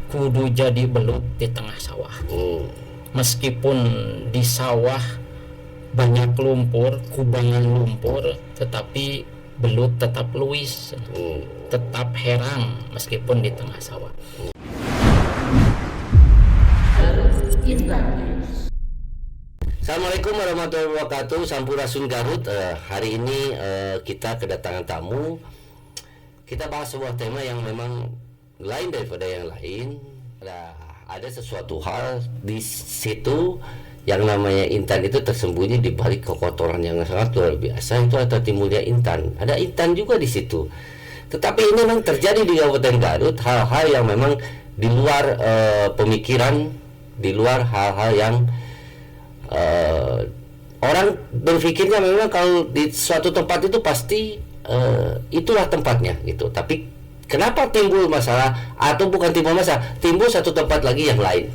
kudu jadi belut di tengah sawah. Meskipun di sawah banyak lumpur, kubangan lumpur, tetapi belut tetap luis, tetap herang meskipun di tengah sawah. Assalamualaikum warahmatullahi wabarakatuh. Sampurasun Garut. Hari ini kita kedatangan tamu. Kita bahas sebuah tema yang memang lain daripada yang lain. Ada sesuatu hal di situ yang namanya intan itu tersembunyi di balik kekotoran yang sangat luar biasa. Itu atau timbulnya intan. Ada intan juga di situ. Tetapi ini memang terjadi di Kabupaten Garut, hal-hal yang memang di luar pemikiran, di luar hal-hal yang orang berpikirnya memang kalau di suatu tempat itu pasti itulah tempatnya gitu. Tapi kenapa timbul masalah, atau bukan timbul masalah, timbul satu tempat lagi yang lain.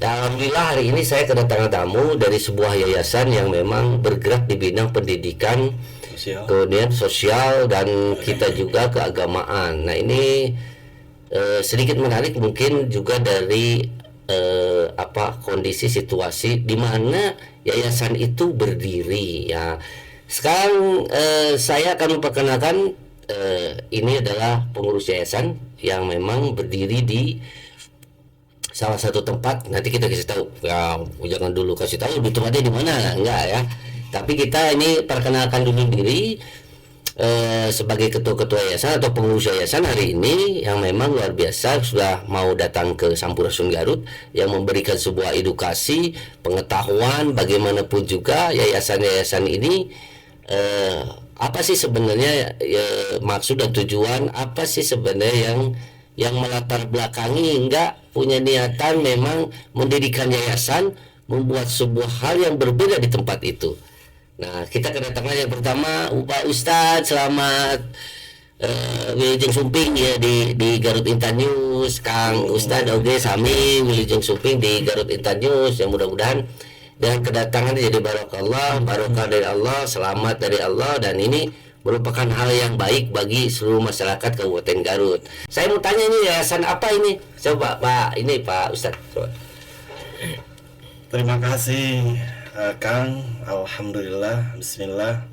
Dan alhamdulillah hari ini saya kedatangan tamu dari sebuah yayasan yang memang bergerak di bidang pendidikan, kemudian sosial, dan kita juga keagamaan. Nah ini sedikit menarik mungkin juga dari kondisi situasi di mana yayasan itu berdiri ya. Sekarang saya akan memperkenalkan ini adalah pengurus yayasan yang memang berdiri di salah satu tempat. Nanti kita kasih tahu ya, jangan dulu kasih tahu di tempatnya di mana, enggak ya. Tapi kita ini perkenalkan dulu diri sebagai ketua-ketua yayasan atau pengurus yayasan hari ini yang memang luar biasa sudah mau datang ke Sampurasun Garut yang memberikan sebuah edukasi, pengetahuan bagaimanapun juga yayasan-yayasan ini apa sih sebenarnya maksud dan tujuan, apa sih sebenarnya yang melatar belakangi hingga punya niatan memang mendirikan yayasan, membuat sebuah hal yang berbeda di tempat itu. Nah, kita kedatangan yang pertama Pak Ustadz, selamat Wilujeng Sumping ya di Garut Intan News. Kang Ustadz oge sami Wilujeng Sumping di Garut Intan News, yang mudah-mudahan dengan kedatangan jadi barokah dari Allah, selamat dari Allah, dan ini merupakan hal yang baik bagi seluruh masyarakat Kabupaten Garut. Saya mau tanya ini yayasan apa ini? Coba Pak Ustadz. Coba. Terima kasih Kang. Alhamdulillah. Bismillah.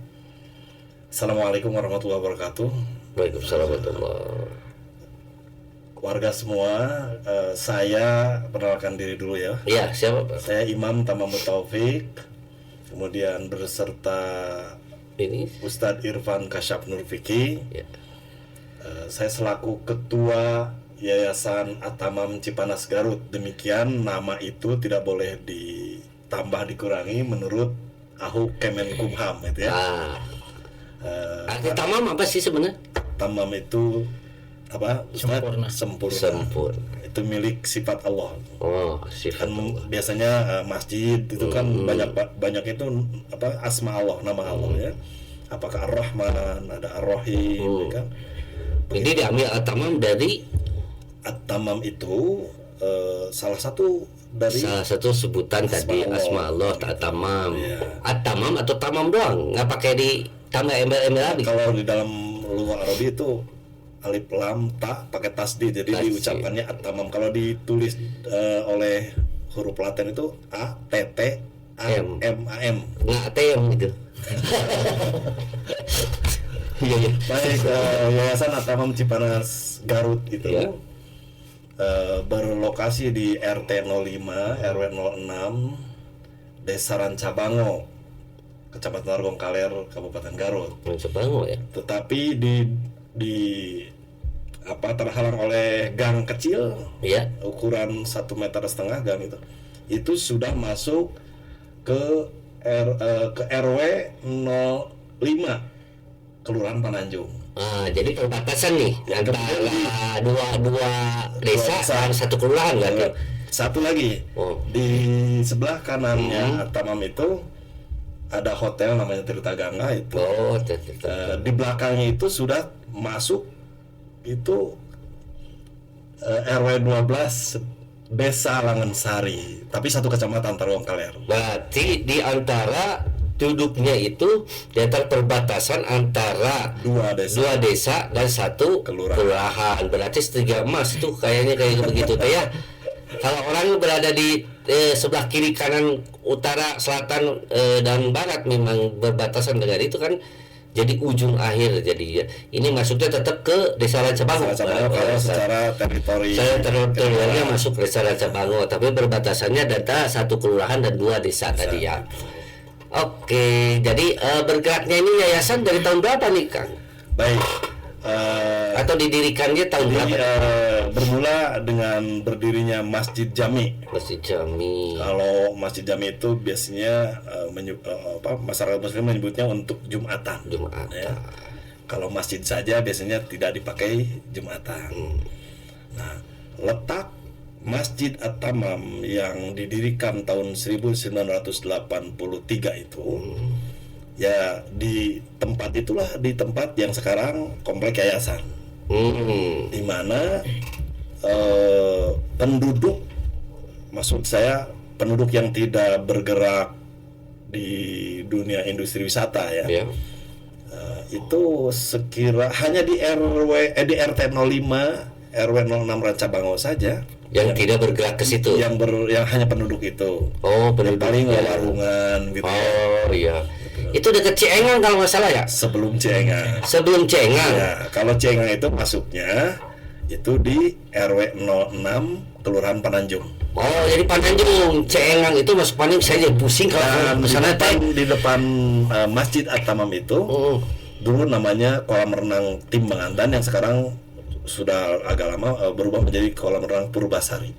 Assalamualaikum warahmatullahi wabarakatuh. Waalaikumsalam warahmatullahi. Warga semua, saya perkenalkan diri dulu ya. Iya, siapa Pak? Saya Imam Tamamut Taufik. Kemudian berserta Ini Ustadz Irfan Kasyaf Nur Fiki. ya. Saya selaku ketua Yayasan At-Tamam Cipanas Garut. Demikian nama itu tidak boleh ditambah dikurangi menurut AHU Kemenkumham itu ya. Arti tamam apa sih sebenarnya? Tamam itu apa? Sempurna. Sempurna. Itu milik sifat Allah. Oh, sifat Kan Allah. biasanya masjid itu kan banyak itu apa asma Allah, nama Allah ya. Apakah Ar-Rahman, ada Ar-Rahim ya kan? Ini diambil tamam dari At-Tamam itu salah satu dari salah satu sebutan tadi Allah. asma Allah tamam. Iya. At-tamam atau tamam doang, nggak pakai di tambah embel-embel lagi. Kalau di dalam luar Arabi itu alif lam ta pakai tasdid, jadi Tasdid. diucapkannya at-tamam. Kalau ditulis oleh huruf Latin itu a t t a m a m. Nggak tem gitu. Iya iya. Baik, Yayasan At-Tamam Cipanas Garut itu Ya. berlokasi di RT 05 RW 06 Desa Rancabango, Kecamatan Argong Kaler, Kabupaten Garut. Sebango ya. Tetapi di terhalang oleh gang kecil Iya. ukuran 1,5 meter gang itu sudah masuk ke RW 05 Kelurahan Pananjung. Jadi perbatasan nih antara dua desa dalam satu kelurahan kan? Satu lagi di sebelah kanannya At-Tamam itu ada hotel namanya Tirta Gangga itu. Di belakangnya itu sudah masuk itu RW 12 Desa Langensari, tapi satu kecamatan Tarogong Kaler. Berarti di antara duduknya itu di antara perbatasan antara dua desa dan satu kelurahan. Berarti Tiga Emas itu kayaknya kayak begitu teh ya. Kalau orang berada di sebelah kiri, kanan, utara, selatan dan barat memang berbatasan dengan itu kan, jadi ujung akhir. Jadi ini masuknya tetap ke Desa Rancabango. Kalau secara teritorialnya masuk Desa Rancabango, tapi berbatasannya data satu kelurahan dan 2 desa tadi ya. Oke, jadi bergeraknya ini yayasan dari tahun berapa nih Kang? Baik. Atau didirikannya tahun berapa? Bermula dengan berdirinya Masjid Jami. Masjid Jami. Kalau Masjid Jami itu biasanya masyarakat Muslim menyebutnya untuk Jumatan. Ya. Kalau masjid saja biasanya tidak dipakai Jumatan. Nah, letak Masjid At-Tamam yang didirikan tahun 1983 itu ya di tempat itulah, di tempat yang sekarang komplek yayasan, di mana penduduk, maksud saya penduduk yang tidak bergerak di dunia industri wisata ya, itu sekira hanya di RT 05 RW 06 Rancabango saja yang tidak bergerak ke situ, yang hanya penduduk itu. Penduduk paling warungan gitu. Iya. Itu dekat Ciengang kalau nggak salah ya? Sebelum Ciengang. Ya, kalau Ciengang itu masuknya itu di RW 06 Kelurahan Pananjung. Jadi Pananjung, Ciengang itu masuk Pananjung, saya jadi pusing kalau kesana. Di depan Masjid At-Tamam itu dulu namanya kolam renang Tim Mangantan, yang sekarang sudah agak lama berubah menjadi kolam renang Purbasari.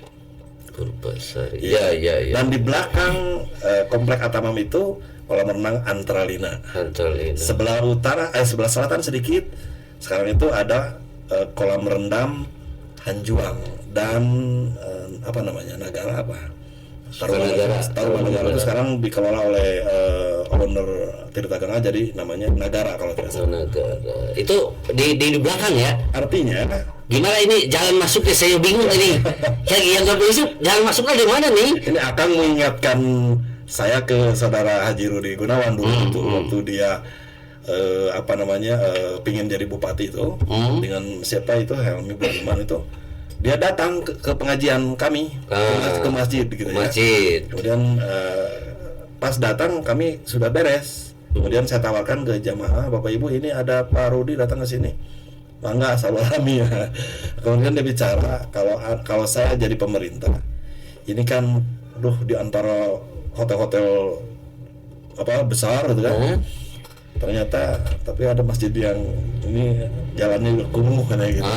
Iya. Dan di belakang komplek At-Tamam itu kolam renang Antralina. Sebelah selatan sedikit sekarang itu ada kolam rendam Hanjuang dan Nagara Tarumanegara itu sekarang dikelola oleh owner Tirta Gangga, jadi namanya Nagara kalau tidak salah. Nagara. Itu di belakang ya. Artinya gimana ini jalan masuknya, saya bingung ini. Yang nggak bisa jalan masuknya di mana nih? Ini akan mengingatkan saya ke saudara Haji Rudi Gunawan dulu itu waktu dia pingin jadi bupati itu dengan siapa itu Helmi Budiman itu. Dia datang ke pengajian kami ke masjid gitu ya. Kemudian pas datang kami sudah beres. Kemudian saya tawarkan ke jamaah, Bapak Ibu ini ada Pak Rudi datang ke sini. Bangga salami ya. Kemudian dia bicara kalau saya jadi pemerintah, ini kan di antara hotel-hotel besar gitu kan. Ternyata tapi ada masjid yang ini jalannya kumuh kayak gitu.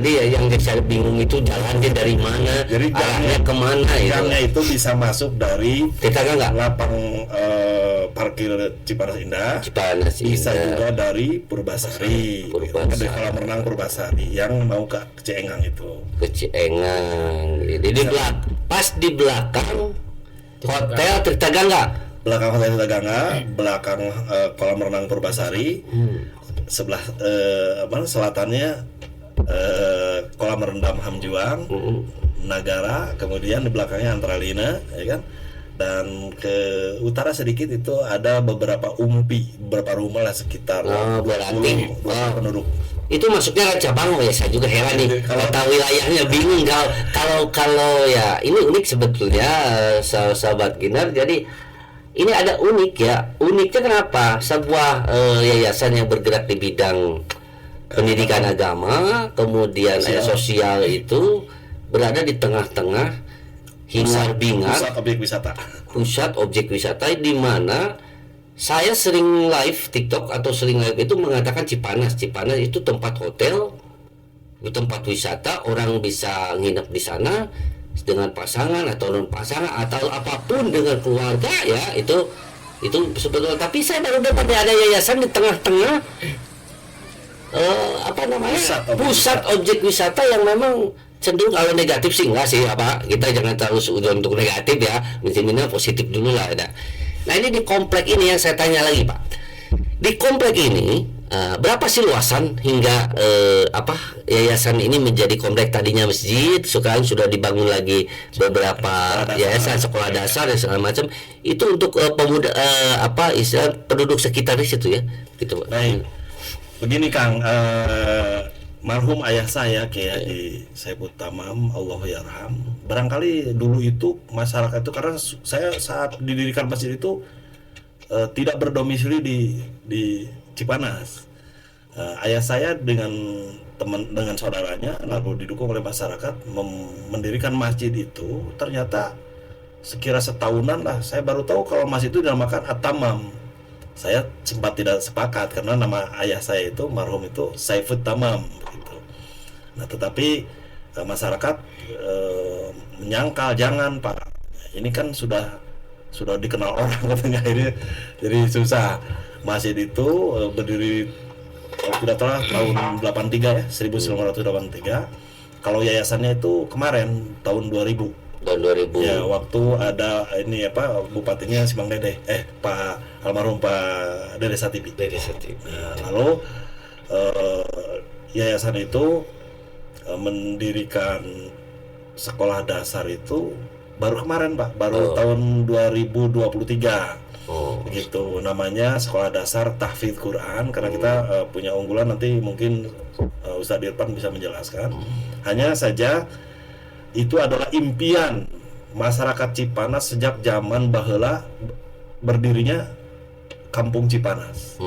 Jadi yang saya bingung itu jalannya dari mana, jadi arahnya kemana jalannya itu bisa masuk dari lapang parkir Cipanas Indah, bisa juga dari Purbasari. Dari kolam renang Purbasari yang mau ke Ciengang itu. Ke Ciengang. Jadi pas di belakang Hotel Tirta Gangga. Belakang Hotel Tirta Gangga, belakang kolam renang Purbasari, sebelah selatannya kolam rendam Hamjuang, Nagara, kemudian di belakangnya Antralina, ya kan? Dan ke utara sedikit itu ada beberapa rumah lah sekitar 20 penduduk. Itu masuknya Rancabango ya, saya juga heran nih kalau tahu wilayahnya, bingung kalau ya. Ini unik sebetulnya sahabat Ginar. Jadi ini ada unik ya. Uniknya kenapa? Sebuah yayasan yang bergerak di bidang pendidikan agama, kemudian sosial itu berada di tengah-tengah hingar-bingar pusat objek wisata, di mana saya sering live TikTok atau sering live itu mengatakan Cipanas itu tempat hotel, itu tempat wisata, orang bisa nginep di sana dengan pasangan atau non pasangan atau apapun dengan keluarga ya, itu sebetulnya. Tapi saya baru dapat ada yayasan di tengah-tengah pusat objek wisata yang memang cenderung kalau negatif sih enggak sih, kita jangan terlalu suudon untuk negatif ya, minimal positif dulu lah ada. Nah ini di komplek ini yang saya tanya lagi Pak, di komplek ini berapa sih luasan hingga yayasan ini menjadi komplek? Tadinya masjid, sekarang sudah dibangun lagi beberapa yayasan sekolah dasar dan segala macam. Itu untuk pemuda istilah penduduk sekitar di situ ya, gitu. Baik, begini Kang, marhum ayah saya Kiai Haji Saiful Tamam, Allahyarham. Barangkali dulu itu masyarakat itu, karena saya saat didirikan masjid itu tidak berdomisili di Cipanas. Ayah saya dengan saudaranya lalu didukung oleh masyarakat mendirikan masjid itu. Ternyata sekira setahunan lah saya baru tahu kalau masjid itu dinamakan At-Tamam. Saya sempat tidak sepakat karena nama ayah saya itu marhum itu Saiful Tamam gitu. Nah, tetapi masyarakat menyangkal, jangan Pak, ini kan sudah dikenal orang katanya, ini jadi susah. Masjid itu berdiri tidak salah tahun 83 ya, 1983. Kalau yayasannya itu kemarin tahun 2000. Tahun 2000. Ya, waktu ada ini bupatinya si Bang Dede, Pak almarhum Pak Dede Satibi. Nah, lalu yayasan itu mendirikan sekolah dasar itu baru kemarin Pak, baru tahun 2023. Begitu, namanya Sekolah Dasar Tahfidz Quran, karena kita punya unggulan, nanti mungkin Ustadz Irfan bisa menjelaskan. Hanya saja itu adalah impian masyarakat Cipanas sejak zaman baheula berdirinya Kampung Cipanas.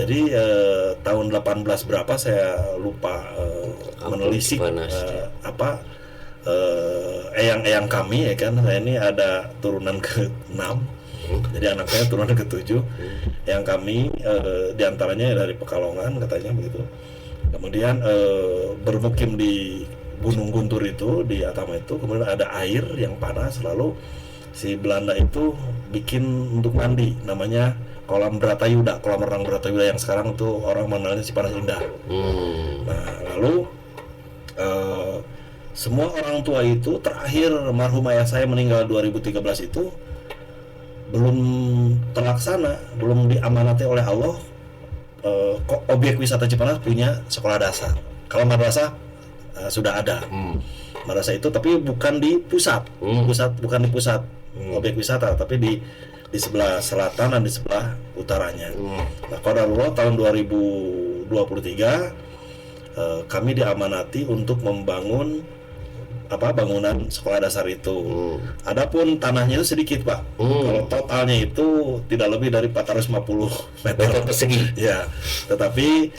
Jadi tahun 18 berapa saya lupa menelisik eyang-eyang kami ya kan. Saya ini ada turunan ke-6. Jadi anak saya turunan ke-7. Yang kami diantaranya dari Pekalongan katanya begitu. Kemudian bermukim di Gunung Guntur itu, di Atama itu. Kemudian ada air yang panas, lalu si Belanda itu bikin untuk mandi, namanya kolam Bratayuda, kolam renang Bratayuda yang sekarang tuh orang mengenalnya Cipanas Indah. Nah, lalu semua orang tua itu, terakhir marhum ayah saya meninggal 2013 itu belum terlaksana, belum diamanati oleh Allah. Objek wisata Cipanas punya sekolah dasar. Kalau madrasah sudah ada. Madrasah itu tapi bukan di pusat. Bukan di pusat objek wisata, tapi di sebelah selatan dan di sebelah utaranya. Nah, qadarullah tahun 2023 kami diamanati untuk membangun bangunan sekolah dasar itu. Adapun tanahnya itu sedikit Pak. Kalau totalnya itu tidak lebih dari 450 meter persegi. Ya, tetapi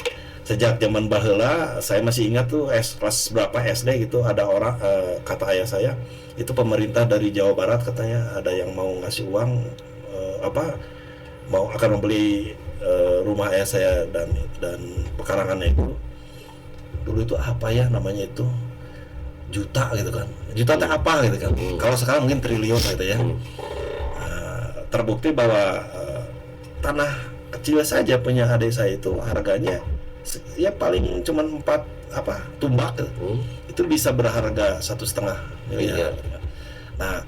sejak zaman baheula saya masih ingat tuh kelas berapa SD gitu, ada orang kata ayah saya itu pemerintah dari Jawa Barat katanya ada yang mau ngasih uang mau akan membeli rumah ayah saya dan pekarangannya itu. Dulu itu apa ya namanya itu, juta gitu kan, juta itu apa gitu kan. Kalau sekarang mungkin triliun gitu ya. Terbukti bahwa tanah kecil saja punya adik saya itu harganya ya paling cuma 4 tumbak gitu. Itu bisa berharga 1,5 miliar. Nah,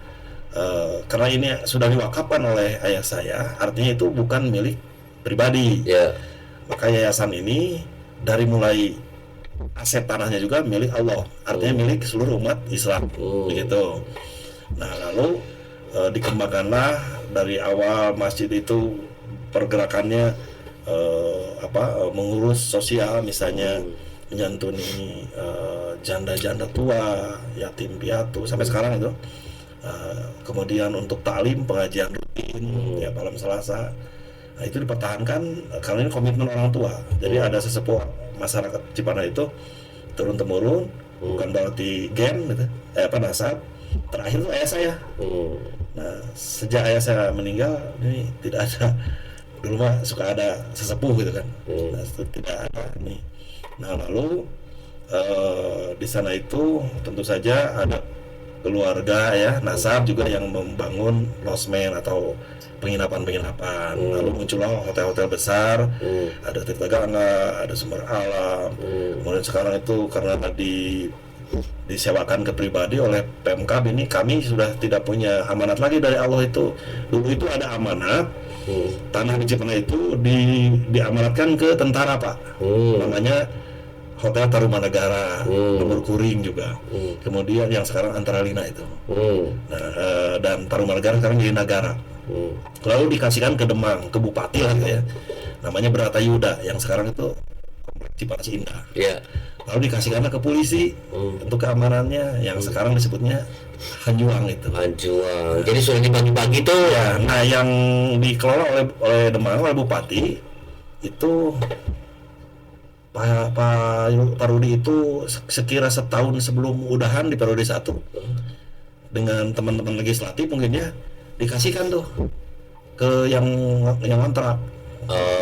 karena ini sudah diwakafkan oleh ayah saya, artinya itu bukan milik pribadi. Maka yayasan ini dari mulai aset tanahnya juga milik Allah, artinya milik seluruh umat Islam, begitu. Nah, lalu dikembangkanlah dari awal masjid itu pergerakannya mengurus sosial, misalnya menyantuni janda-janda tua, yatim piatu sampai sekarang itu. Kemudian untuk taklim, pengajian rutin ya malam Selasa. Nah, itu dipertahankan karena ini komitmen orang tua. Jadi ada sesepuh masyarakat Cipanas itu turun temurun, bukan berarti gen gitu, nasab. Terakhir itu ayah saya. Nah, sejak ayah saya meninggal ini tidak ada. Dulu mah suka ada sesepuh gitu kan. Nah, itu tidak ada nih. Nah, lalu di sana itu tentu saja ada keluarga ya, nasab juga yang membangun losmen atau penginapan. Lalu muncullah hotel-hotel besar, ada Tirta Gangga, ada Sumber Alam. Kemudian sekarang itu karena disewakan ke pribadi oleh Pemkab, ini kami sudah tidak punya amanat lagi dari Allah itu. Dulu itu ada amanat Tanah di Cipanas itu diamanatkan ke tentara, Pak. Namanya Hotel Tarumanegara, nomor kuring juga. Kemudian yang sekarang Antaralina itu. Nah, dan Tarumanegara sekarang jadi Nagara. Lalu dikasihkan ke Demang, ke bupati lah gitu ya. Namanya Bratayuda, yang sekarang itu Kompleks Cipanas Indah. Ya. Lalu dikasihkanlah ke polisi untuk keamanannya, yang sekarang disebutnya Hanjuang itu. Hanjuang. Jadi sudah dibagi-bagi tuh. Ya, nah yang dikelola oleh Demang, oleh bupati itu Pak Rudi itu sekira setahun sebelum udahan di periode 1 dengan teman-teman legislatif mungkin ya dikasihkan tuh ke yang kontrak.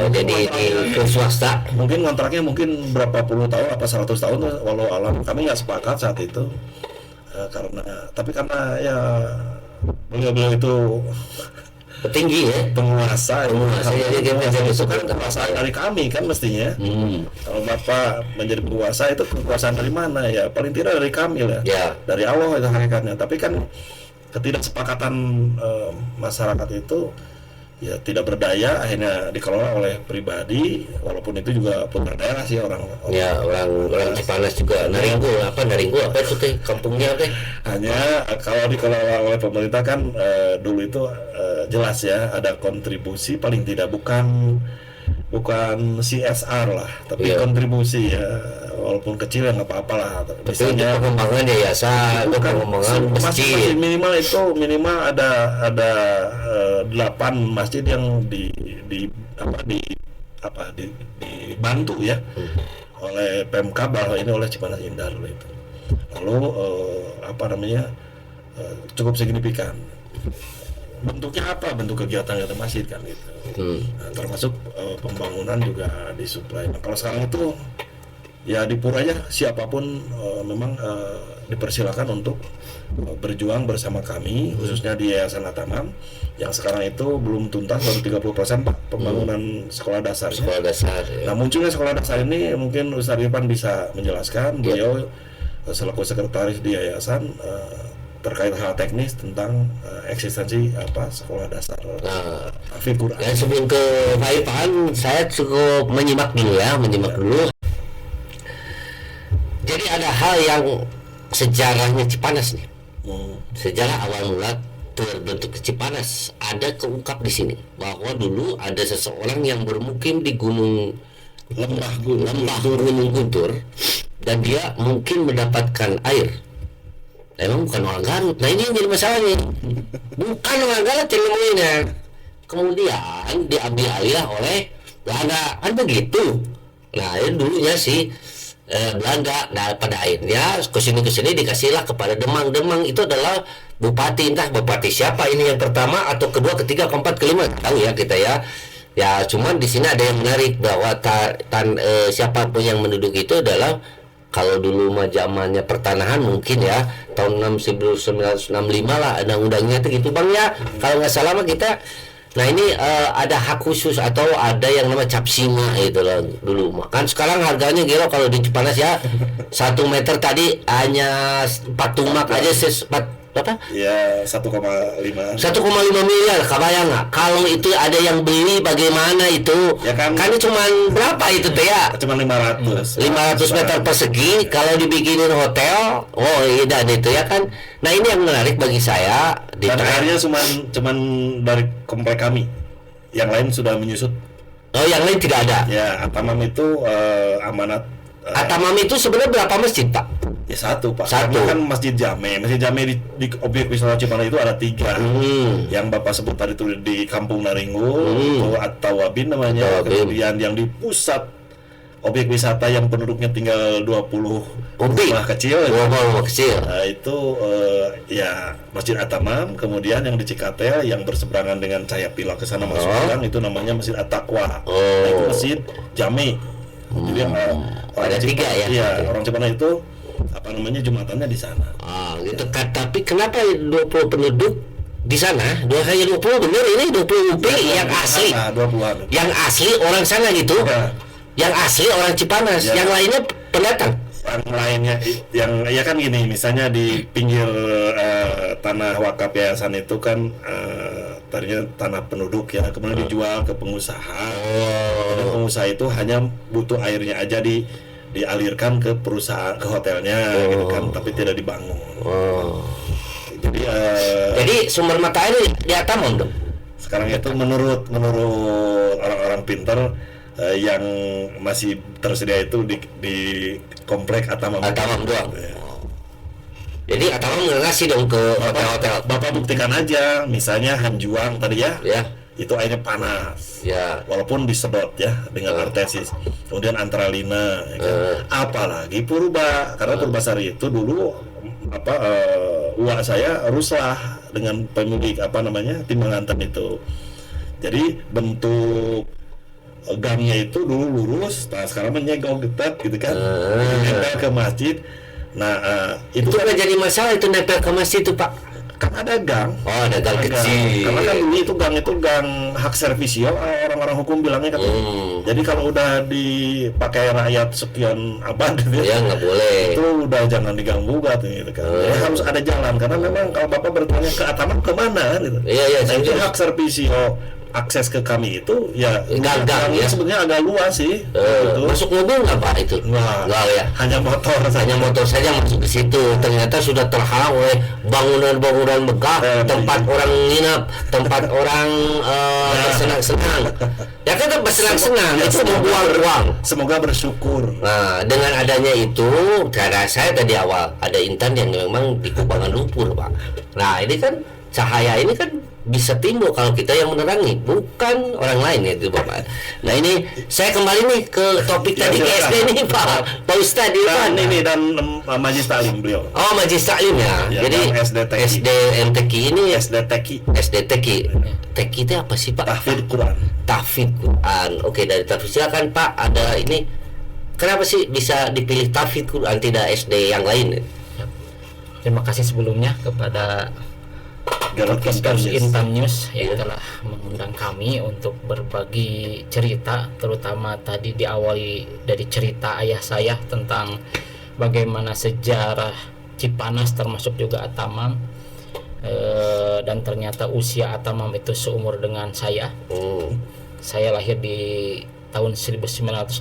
Jadi ke swasta. Mungkin kontraknya mungkin berapa puluh tahun apa 100 tahun, walau alam kami nggak sepakat saat itu. Karena ya beliau itu Petinggi ya. penguasa Jadi dia itu kan kekuasaan dari kami kan mestinya. Kalau Bapak menjadi penguasa itu kekuasaan dari mana ya? Paling tidak dari kami lah. Ya. Dari Allah itu hakikatnya. Tapi kan ketidaksepakatan masyarakat itu ya tidak berdaya, akhirnya dikelola oleh pribadi, walaupun itu juga putra daerah sih orang Cipanas juga. Naringgo apa itu teh kampungnya teh? Hanya kalau dikelola oleh pemerintah kan dulu itu jelas ya ada kontribusi, paling tidak bukan CSR lah, tapi kontribusi ya, walaupun kecil ya nggak apa-apa lah. Misalnya pengembangan yayasan, pengembangan masjid. Minimal ada 8 masjid yang dibantu ya oleh Pemkab, bahwa ini oleh Cipanas Indah dulu itu. Lalu cukup signifikan. Bentuknya apa? Bentuk kegiatan masjid kan gitu. Nah, termasuk pembangunan juga disuplai. Nah, kalau sekarang itu ya di Puranya siapapun memang dipersilakan untuk berjuang bersama kami, khususnya di Yayasan Atamam yang sekarang itu belum tuntas, baru 30% Pak pembangunan sekolah dasar. Sekolah dasar. Ya. Nah, munculnya sekolah dasar ini mungkin Ustaz Irfan bisa menjelaskan. Beliau selaku sekretaris di yayasan terkait hal teknis tentang eksistensi sekolah dasar Al-Quran. Ya, sebelum ke Pak Irfan, saya cukup menyimak dulu. Jadi ada hal yang sejarahnya Cipanas nih. Sejarah awal mula terbentuk Cipanas ada keungkap di sini bahwa dulu ada seseorang yang bermukim di lembah Gunung Guntur, dan dia mungkin mendapatkan air. Emang bukan orang Garut. Nah ini yang jadi masalahnya. Bukan orang Garut yang nemuinnya. Kemudian diambil alih oleh Belanda. Kan begitu. Nah ini dulunya sih Belanda. Nah pada akhirnya kesini dikasihlah kepada Demang. Demang itu adalah bupati. Entah bupati siapa ini yang pertama atau kedua, ketiga, keempat, kelima. Tahu ya kita ya. Ya cuman di sini ada yang menarik bahwa siapapun yang menduduki itu adalah, kalau dulu mah zamannya pertanahan mungkin ya tahun 1965 lah undang-undangnya itu gitu Bang ya, kalau nggak salah mah kita. Nah ini ada hak khusus atau ada yang namanya cap singa gitu lah dulu mah. Kan sekarang harganya gila kalau di Cipanas ya 1 meter tadi hanya 4 tumak aja berapa? Ya 1,5 miliar, kebayang nggak? Kalau itu ada yang beli bagaimana itu? Ya kan cuma berapa itu teh ya? Cuma 500 meter persegi. Kalau dibikinin hotel, dan itu ya kan. Nah ini yang menarik bagi saya. Dan akhirnya cuman dari komplek kami, yang lain sudah menyusut. Oh, yang lain tidak ada. Ya, Atamam itu amanat. Atamam itu sebenarnya berapa masjid Pak? Ya 1 Pak. Satu. Karena kan Masjid Jame di objek wisata Cipanas itu ada 3. Yang Bapak sebut tadi itu di Kampung Naringgo, itu At-Tawabin namanya. Kemudian yang di pusat objek wisata yang penduduknya tinggal 20 rumah kecil. Rumah kecil. Nah, itu ya Masjid Atamam. Kemudian yang di Cikatel yang berseberangan dengan Cahaya Pilar ke sana masuk jalan itu namanya Masjid At-Taqwa. Nah, itu Masjid Jame. Jadi ada 3 ya. Iya, orang Cipanas itu jumatannya di sana. Gitu kan. Tapi kenapa 20 penduduk di sana? Hanya 20 bener ini 20 UP yang asli. 20-an. Yang asli orang sana gitu. Ya. Yang asli orang Cipanas, yang lainnya pendatang. Yang lainnya yang ya kan gini, misalnya di pinggir tanah wakaf yayasan itu kan tadinya tanah penduduk ya, kemudian dijual ke pengusaha. Dan pengusaha itu hanya butuh airnya aja dialirkan ke perusahaan, ke hotelnya gitu kan, tapi tidak dibangun. Jadi Jadi sumber mata air di Atamam dong. sekarang itu menurut orang-orang pintar yang masih tersedia itu di komplek Atamam. Atamam doang. Ya. Jadi Atamam nggak ngasih dong ke hotel-hotel. Bapak buktikan aja, misalnya Hanjuang tadi ya, itu airnya panas. Ya. Walaupun disedot ya dengan artesis. Kemudian Antralina, ya kan? Apalagi Purba, karena Purbasari itu dulu uak saya Ruslah dengan pemilik Timbanganten itu. Jadi bentuk gangnya itu dulu lurus, nah sekarang menyegok getat gitu kan, nempel ke masjid. Nah Itu ada jadi masalah itu nempel ke masjid itu Pak. kan ada gang. Oh, ada gang kecil. Karena kan dulu itu gang hak servisio, orang-orang hukum bilangnya kan. Jadi kalau udah dipakai rakyat sekian abad gitu ya nggak boleh. Itu udah jangan diganggu gitu kan. Ya, harus ada jalan karena memang kalau Bapak bertanya ke Atamam kemana gitu. Iya, Jadi hak servisio akses ke kami itu ya gang ya. Sebenarnya agak luas sih. Gitu. Masuk mobil nggak Pak itu? Nggak ya. Hanya motor saja masuk ke situ. Ternyata sudah terhalang oleh bangunan-bangunan megah, tempat orang nginap, tempat orang bersenang-senang. Ya kan tempat senang-senang itu membuang uang. Semoga bersyukur. Nah, dengan adanya itu, karena saya tadi awal ada intan yang memang di kubangan lumpur Pak. Nah ini kan cahaya ini kan bisa timbul kalau kita yang menerangi, bukan orang lain ya itu Bapak. Nah ini saya kembali nih ke topik tadi ke SD nih Pak Ustadz Irfan. Dan Majlis Taklim beliau. Oh Majlis Taklim ya. Jadi SDMTQ ini SDTQ. TQ itu apa sih Pak? Tahfidz Quran. Tahfidz Quran. Oke, dari tahfidz silakan Pak. Ada ini. Kenapa sih bisa dipilih tahfidz Quran tidak SD yang lain? Terima kasih sebelumnya kepada podcast Intan News yang telah mengundang kami untuk berbagi cerita, terutama tadi diawali dari cerita ayah saya tentang bagaimana sejarah Cipanas termasuk juga Atamam, dan ternyata usia Atamam itu seumur dengan saya. Saya lahir di tahun 1983,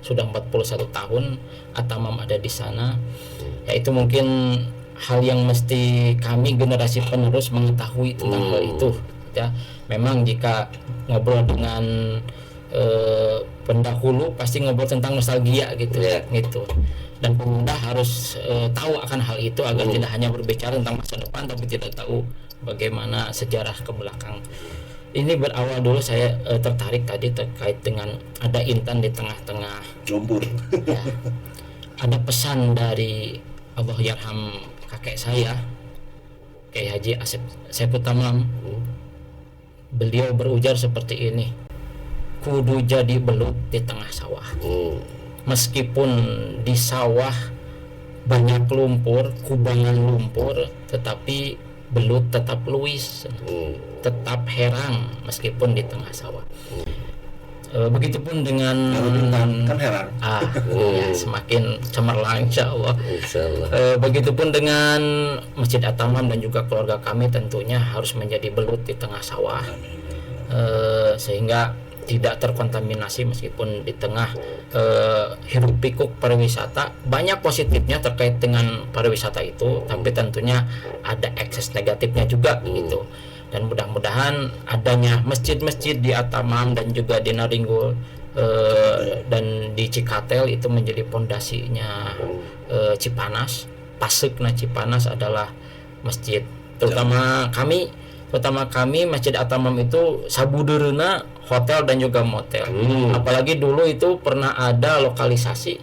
sudah 41 tahun Atamam ada di sana. Ya itu mungkin hal yang mesti kami generasi penerus mengetahui tentang hal itu ya. Memang jika ngobrol dengan pendahulu pasti ngobrol tentang nostalgia gitu gitu, dan pemuda harus tahu akan hal itu agar tidak hanya berbicara tentang masa depan tapi tidak tahu bagaimana sejarah ke belakang. Ini berawal dulu saya tertarik tadi terkait dengan ada intan di tengah-tengah lumpur. Ya, ada pesan dari Allah yarham kakek saya, Kiai Haji Asep Saiput Tamam. Beliau berujar seperti ini, kudu jadi belut di tengah sawah. Meskipun di sawah banyak lumpur, kubangan lumpur, tetapi belut tetap luis, tetap herang meskipun di tengah sawah. Begitupun dengan kan heran. Ya, semakin cemerlang insya Allah. Begitupun dengan Masjid Atamam dan juga keluarga kami tentunya harus menjadi belut di tengah sawah, sehingga tidak terkontaminasi meskipun di tengah hiruk pikuk pariwisata. Banyak positifnya terkait dengan pariwisata itu, tapi tentunya ada ekses negatifnya juga gitu. Dan mudah-mudahan adanya masjid-masjid di Atamam dan juga di Naringgul dan di Cikatel itu menjadi pondasinya Cipanas. Pasekna Cipanas adalah masjid. Terutama kami Masjid Atamam itu sabudeurna hotel dan juga motel. Apalagi dulu itu pernah ada lokalisasi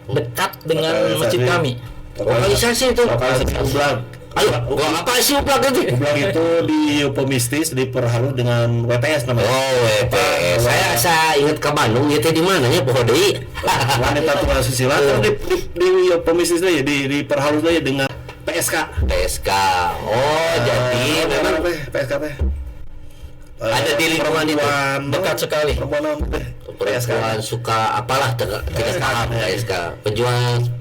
dekat dengan masjid kami. Lokalisasi itu Ublag. Ayo, apa sih Ublag itu? Ublag itu di Upomistis diperhalus dengan WPS namanya. Oh, WPS. Saya ingat ke Bandung itu di mana ya, Poho deui. Wanita tunggal susila di Upomistis ya diperhalus ya dengan PSK. Oh, jadi memang PSK teh Ada di lingkungan itu. Dekat sekali. Perempuan suka apalah tidak paham PSK.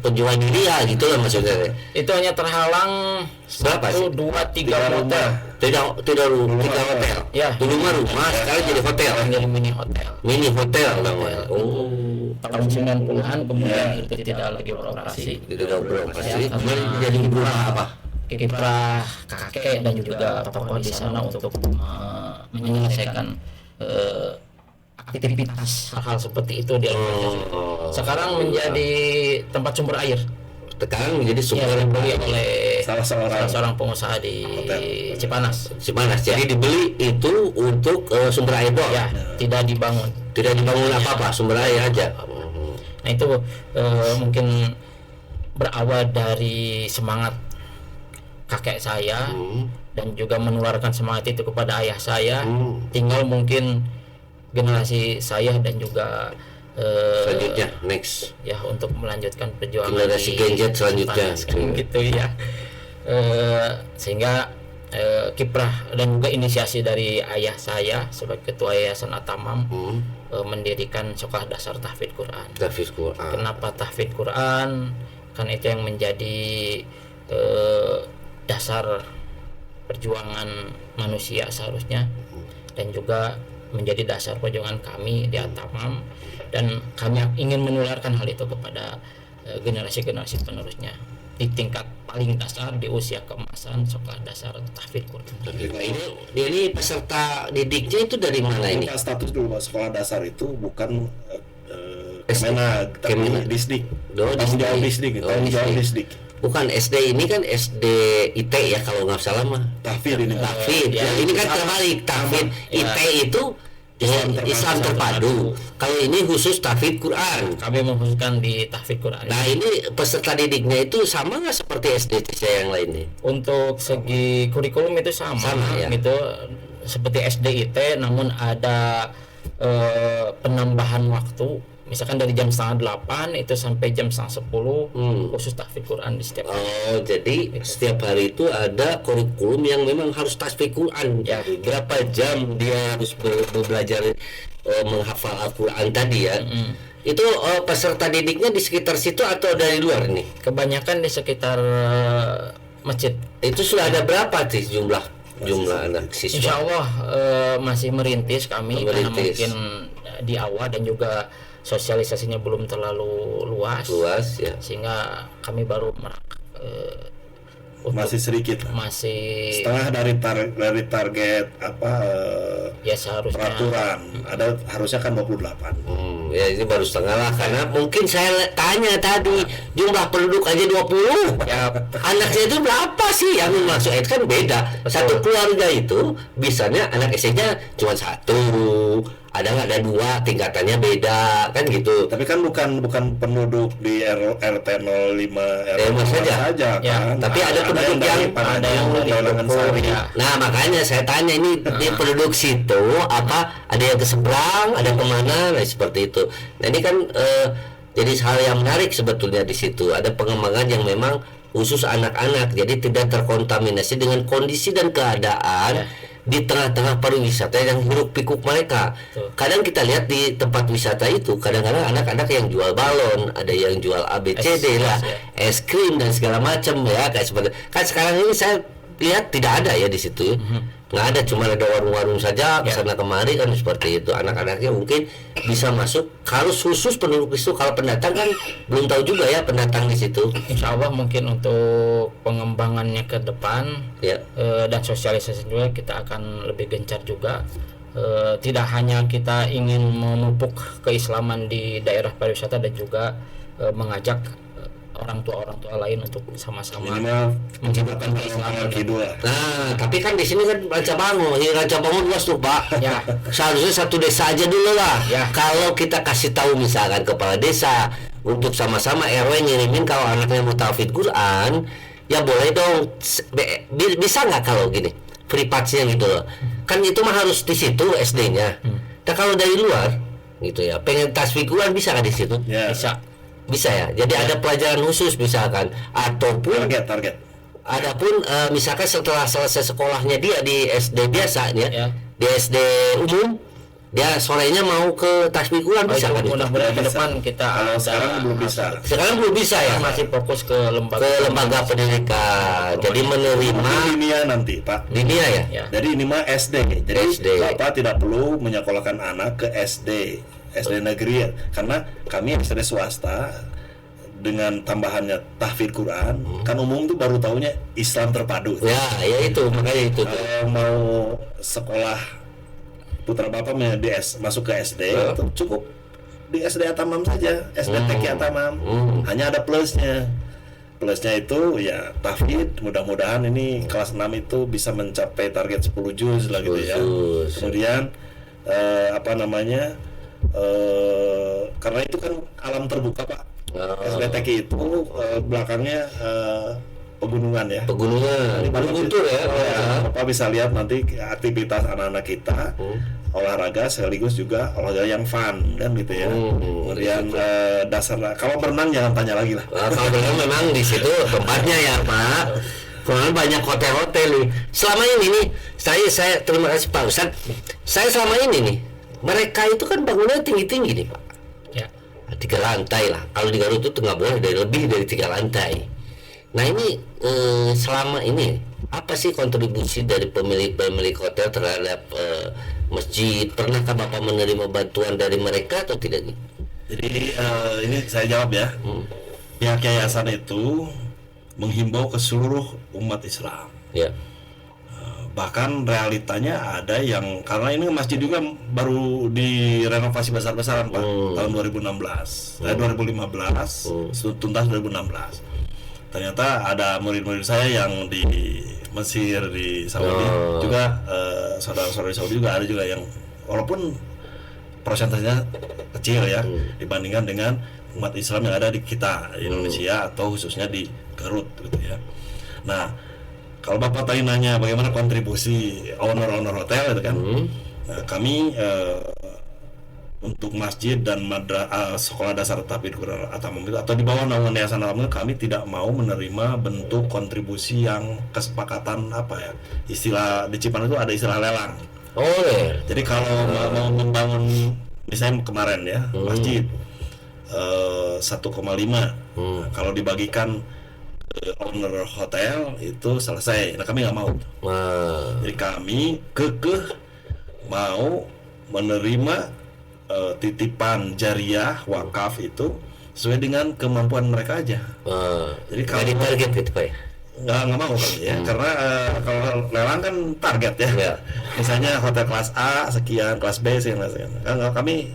Penjual diri ya gitulah maksudnya. Itu hanya terhalang Berapa sih? 1, 2, 3 hotel. Tidak tiga hotel. Ya. Dulu rumah, sekarang jadi hotel. Jadi mini hotel. Mini hotel namanya. Tahun 90-an kemudian itu tidak lagi beroperasi. Tidak beroperasi. Kemudian jadi rumah apa? Kiprah kakek dan juga tokoh di sana untuk menyelesaikan aktivitas hal-hal seperti itu di organisasi. Sekarang menjadi tempat sumber air. Sekarang menjadi sumber Yang dibeli oleh salah seorang pengusaha di Cipanas. Jadi dibeli itu untuk sumber air doang. Ya, tidak dibangun. Tidak dibangun apa-apa, sumber air aja. Nah itu mungkin berawal dari semangat kakek saya dan juga menularkan semangat itu kepada ayah saya. Tinggal mungkin generasi saya dan juga selanjutnya next ya untuk melanjutkan perjuangan generasi Gen Z selanjutnya gitu ya. Sehingga kiprah dan juga inisiasi dari ayah saya sebagai ketua Yayasan Atamam mendirikan sekolah dasar tahfidz Quran. Kenapa tahfidz Quran? Kan itu yang menjadi dasar perjuangan manusia seharusnya, dan juga menjadi dasar perjuangan kami di Atamam, dan kami ingin menularkan hal itu kepada generasi-generasi penerusnya di tingkat paling dasar di usia keemasan sekolah dasar tahfidz Quran. Ini peserta didiknya itu dari mana ini? Status dulu sekolah dasar itu bukan Kemenag, tapi Disdik. Tanggung jawab Disdik. Bukan SD, ini kan SD IT ya kalau nggak salah mah. Tahfidz ini. Ini kan terbalik. Tahfidz IT itu Islam terpadu. Kalau ini khusus tahfidz Quran. Kami mengkhususkan di tahfidz Quran. Nah ini peserta didiknya itu sama nggak seperti SD yang lainnya? Untuk segi kurikulum itu sama ya? Gitu seperti SD IT, namun ada penambahan waktu. Misalkan dari jam 7:30 itu sampai jam 9:30 khusus tahfidz Quran di setiap hari. Jadi setiap hari itu ada kurikulum yang memang harus tahfidz Quran. Ya. Berapa jam dia harus belajar menghafal Al-Quran tadi ya. Itu peserta didiknya di sekitar situ atau dari luar nih? Kebanyakan di sekitar masjid. Itu sudah ada berapa sih jumlah anak siswa? Insya Allah masih merintis kami. Karena mungkin di awal dan juga sosialisasinya belum terlalu luas ya. Sehingga kami baru masih sedikit lah. Masih setengah dari target ya seharusnya peraturan ada harusnya kan 28. Ya ini baru setengah lah, karena mungkin saya tanya tadi jumlah penduduk aja 20 ya, anaknya itu berapa sih yang masuk itu kan beda. Satu keluarga itu bisanya anak SD-nya cuma 1, ada nggak ada 2, tingkatannya beda kan gitu. Tapi kan bukan penduduk di RT 05 saja kan. Tapi ada penduduk yang ada yang dari Sari. Nah makanya saya tanya ini di penduduk situ apa ada yang ke seberang, ada kemana, nah seperti itu. Nah ini kan jadi hal yang menarik sebetulnya di situ. Ada pengembangan yang memang khusus anak-anak, jadi tidak terkontaminasi dengan kondisi dan keadaan di tengah-tengah pariwisata yang hiruk pikuk mereka. Kadang kita lihat di tempat wisata itu kadang-kadang anak-anak yang jual balon, ada yang jual ABCD lah, es krim dan segala macam ya, kayak seperti kan sekarang ini saya lihat tidak ada ya di situ. Nggak ada, cuma ada warung-warung saja kesana kemari kan seperti itu. Anak-anaknya mungkin bisa masuk, harus khusus penduduk itu. Kalau pendatang kan belum tahu juga ya pendatang di situ. Insya Allah mungkin untuk pengembangannya ke depan dan sosialisasi juga kita akan lebih gencar juga. Tidak hanya kita ingin memupuk keislaman di daerah pariwisata dan juga mengajak orang tua lain untuk sama-sama menghidupkan keislaman. Nah, tapi kan di sini kan Ranca Bangun luas tuh Pak. Ya. Seharusnya satu desa aja dulu lah. Ya. Kalau kita kasih tahu misalkan kepala desa untuk sama-sama RW ngirimin kalau anaknya mau tahfidz Quran, ya boleh dong. Bisa nggak kalau gini? Free pass-nya gitu loh. Kan itu mah harus di situ SD-nya. Nah, kalau dari luar gitu ya, pengen tahfidz Quran bisa nggak di situ? Ya. Bisa ya. Jadi ada pelajaran khusus misalkan, ataupun target. Adapun misalkan setelah selesai sekolahnya dia di SD biasa ya, di SD umum, dia sorenya mau ke tasbih Quran bisa kan? Mudah-mudahan ke Bisa. depan kita Kalau sekarang belum bisa. Sekarang belum bisa ya, masih fokus ke lembaga pendidikan. Jadi menerima Mungkin linia nanti Pak. dunia ya. ya. Jadi ini mah SD. Jadi SD. Bapak tidak perlu menyekolahkan anak ke SD negeri ya. Karena kami SD swasta dengan tambahannya tahfidz Quran kan umum tuh baru taunya Islam terpadu. Ya itu makanya itu. Kalau mau sekolah putra bapak masuk ke SD itu cukup di SD Atamam saja, SD TK Atamam. Hanya ada plusnya itu ya tahfidz, mudah-mudahan ini kelas 6 itu bisa mencapai target 10 juz lah gitu ya. Kemudian karena itu kan alam terbuka Pak. SD TK itu belakangnya pegunungan ya. Pegunungan, Guntur ya. Bapak bisa lihat nanti aktivitas anak-anak kita, olahraga sekaligus juga olahraga yang fun kan gitu ya. Kemudian dasar kalau berenang jangan tanya lagi lah. Kalau berenang memang di situ tempatnya ya Pak. Karena banyak hotel-hotel nih. Selama ini nih, saya terima kasih Pak Ustad. Saya selama ini nih, mereka itu kan bangunannya tinggi-tinggi nih Pak. Ya. 3 lantai lah. Kalau di Garut itu nggak boleh lebih dari 3 lantai. Nah ini selama ini apa sih kontribusi dari pemilik hotel terhadap masjid? Pernahkah Bapak menerima bantuan dari mereka atau tidak? Jadi ini saya jawab ya. Pihak yayasan itu menghimbau ke seluruh umat Islam. Ya. Bahkan realitanya ada yang karena ini masjid juga baru direnovasi besar-besaran Pak tahun 2016, 2015, tuntas 2016. Ternyata ada murid-murid saya yang di Mesir, di Saudi juga, saudara-saudara di Saudi juga ada juga yang walaupun persentasenya kecil ya dibandingkan dengan umat Islam yang ada di kita di Indonesia atau khususnya di Garut gitu ya. Nah, kalau Bapak tadi nanya bagaimana kontribusi owner hotel itu kan, nah, kami untuk masjid dan sekolah dasar tahfidz Quran Atamam itu atau di bawah naungan Yayasan Atamam kami tidak mau menerima bentuk kontribusi yang kesepakatan apa ya, istilah di Cipanas itu ada istilah lelang. Jadi kalau mau membangun misalnya kemarin ya masjid 1,5 kalau dibagikan owner hotel itu selesai. Nah kami nggak mau. Jadi kami kekeh mau menerima titipan jariah wakaf itu sesuai dengan kemampuan mereka aja. Jadi kalau target gitu Pak ya? nggak mau kami ya, karena kalau lelang kan target ya. Misalnya hotel kelas A sekian, kelas B sekian. Kalau kami